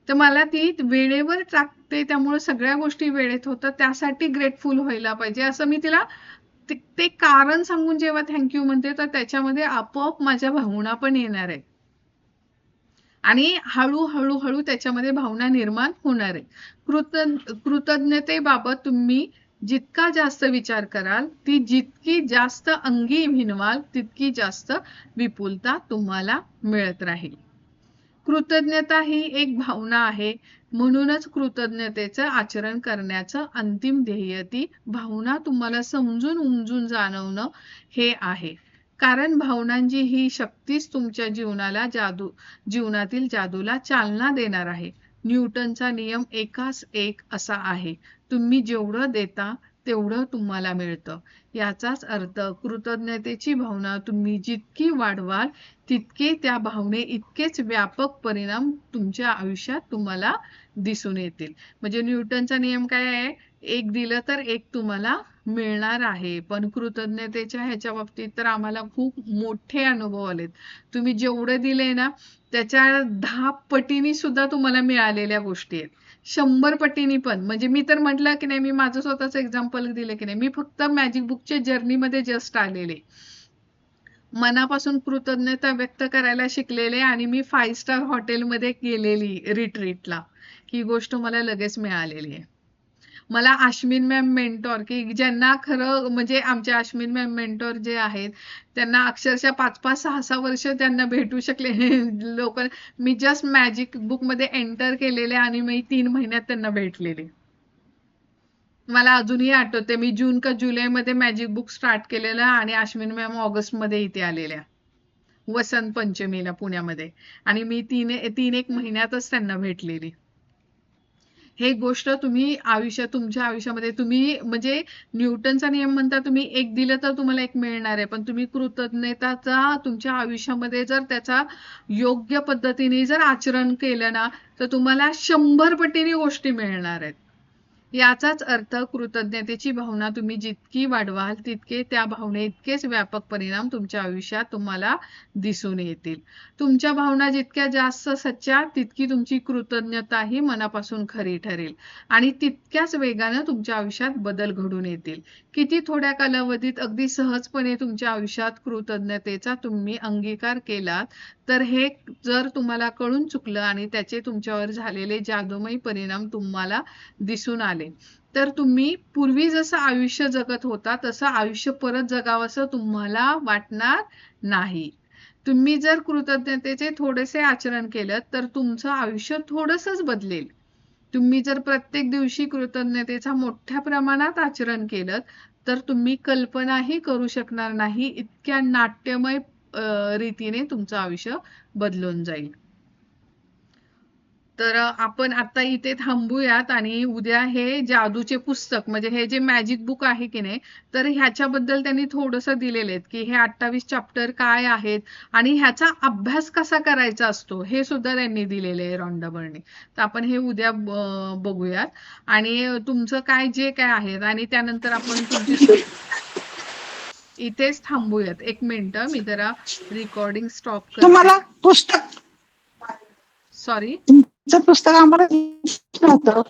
तर मला ती वेळेवर टाकते त्यामुळे सगळ्या गोष्टी वेळेत होतात, त्यासाठी ग्रेटफुल व्हायला पाहिजे, असं मी तिला ते कारण सांगून जेव्हा थँक्यू म्हणते, तर त्याच्यामध्ये आपोआप माझ्या भावना पण येणार आहे आणि हळूहळू त्याच्यामध्ये भावना निर्माण होणार आहे. कृतज्ञतेबाबत तुम्ही जितका जास्त विचार कराल, ती जितकी जास्त अंगी भिनवाल, तितकी जास्त विपुलता तुम्हाला मिळत राहील. कृतज्ञता ही एक भावना आहे, म्हणूनच कृतज्ञतेचं आचरण करण्याचं अंतिम ध्येय ती भावना तुम्हाला समजून उमजून जाणवणं हे आहे. कारण भावनांची ही शक्तीच तुमच्या जीवनातील जादूला चालना देणार आहे. न्यूटनचा नियम एकास एक असा आहे, तुम्ही जेवढं देता तेवढं तुम्हाला मिळतं. याचाच अर्थ कृतज्ञतेची भावना तुम्ही जितकी वाढवाल, तितके त्या भावने इतकेच व्यापक परिणाम तुमच्या आयुष्यात तुम्हाला दिसून येतील. म्हणजे न्यूटनचा नियम काय आहे, एक दिलं तर एक तुम्हाला मिळणार आहे. पण कृतज्ञतेच्या ह्याच्या बाबतीत तर आम्हाला खूप मोठे अनुभव आलेत. तुम्ही जेवढे दिले ना, त्याच्या 10 पटीने सुद्धा तुम्हाला मिळालेल्या गोष्टी आहेत, 100 पटीने पण. म्हणजे मी तर म्हटलं की नाही, मी माझं स्वतःच एक्झाम्पल दिलं की नाही, मी फक्त मॅजिक बुकच्या जर्नीमध्ये जस्ट आलेले, मनापासून कृतज्ञता व्यक्त करायला शिकलेले आणि मी 5 स्टार हॉटेलमध्ये गेलेली रिट्रीटला, ही गोष्ट मला लगेच मिळालेली आहे. मला अश्विन मॅम मेंटॉर, की ज्यांना खरं म्हणजे आमचे अश्विन मॅम मेंटॉर जे आहेत, त्यांना अक्षरशः 5-5, 6-6 वर्ष त्यांना भेटू शकले लोक, मी जस्ट मॅजिक बुकमध्ये एंटर केलेले आणि मी 3 महिन्यात त्यांना भेटलेले. मला अजूनही आठवते, मी जून का जुलैमध्ये मॅजिक बुक स्टार्ट केलेलं आणि अश्विन मॅम ऑगस्टमध्ये इथे आलेल्या वसंत पंचमीला पुण्यामध्ये, आणि मी 3-1 महिन्यातच त्यांना भेटलेली. हे गोष्ट तुम्ही तुमच्या आयुष्यामध्ये तुम्ही म्हणजे न्यूटनचा नियम म्हणता, तुम्ही एक दिलं तर तुम्हाला एक मिळणार आहे, पण तुम्ही कृतज्ञताचा तुमच्या आयुष्यामध्ये जर त्याचा योग्य पद्धतीने जर आचरण केलं ना, तर तुम्हाला 100 पटीने गोष्टी मिळणार आहेत. याचाच अर्थ कृतज्ञतेची भावना तुम्ही जितकी वाढवाल तितके त्या भावनेइतकेच व्यापक परिणाम तुमच्या आयुष्यात तुम्हाला दिसून येतील. तुमच्या भावना जितक्या जास्त सच्च्या तितकी तुमची कृतज्ञताही मनापासून खरी ठरेल आणि तितक्याच वेगानं तुमच्या आयुष्यात बदल घडून येतील. किती थोड्या कालावधीत अगदी सहजपणे तुमच्या आयुष्यात कृतज्ञतेचा तुम्ही अंगीकार केलात तर हे जर तुम्हाला कळून चुकलं आणि त्याचे तुमच्यावर झालेले जादुमयी परिणाम तुम्हाला दिसून आले तर तुम्ही पूर्वी जसं आयुष्य जगत होता तसं आयुष्य परत जगावंसं तुम्हाला वाटणार नाही. तुम्ही जर कृतज्ञतेचे थोडेसे आचरण केलं तर तुमचं आयुष्य थोडंसंच बदलेल. तुम्ही जर प्रत्येक दिवशी कृतज्ञतेचा मोठ्या प्रमाणात आचरण केलं तर तुम्ही कल्पनाही करू शकणार नाही इतक्या नाट्यमय रीतीने तुमचं आयुष्य बदलून जाईल. तर आपण आता इथे थांबूयात आणि उद्या हे जादूचे पुस्तक म्हणजे हे जे मॅजिक बुक आहे की नाही तर ह्याच्याबद्दल त्यांनी थोडंसं दिलेले आहेत की हे 28 चॅप्टर काय आहेत आणि ह्याचा अभ्यास कसा करायचा असतो हे सुद्धा त्यांनी दिलेले आहे रॉन्डा बर्नी. तर आपण हे उद्या बघूयात आणि तुमचं काय जे काय आहे आणि त्यानंतर आपण तुमची इथेच थांबूयात. एक मिनिट मी जरा रेकॉर्डिंग स्टॉप करते. तुम्हाला पुस्तक सॉरी तुमचं पुस्तक आम्हाला दिसलं होतं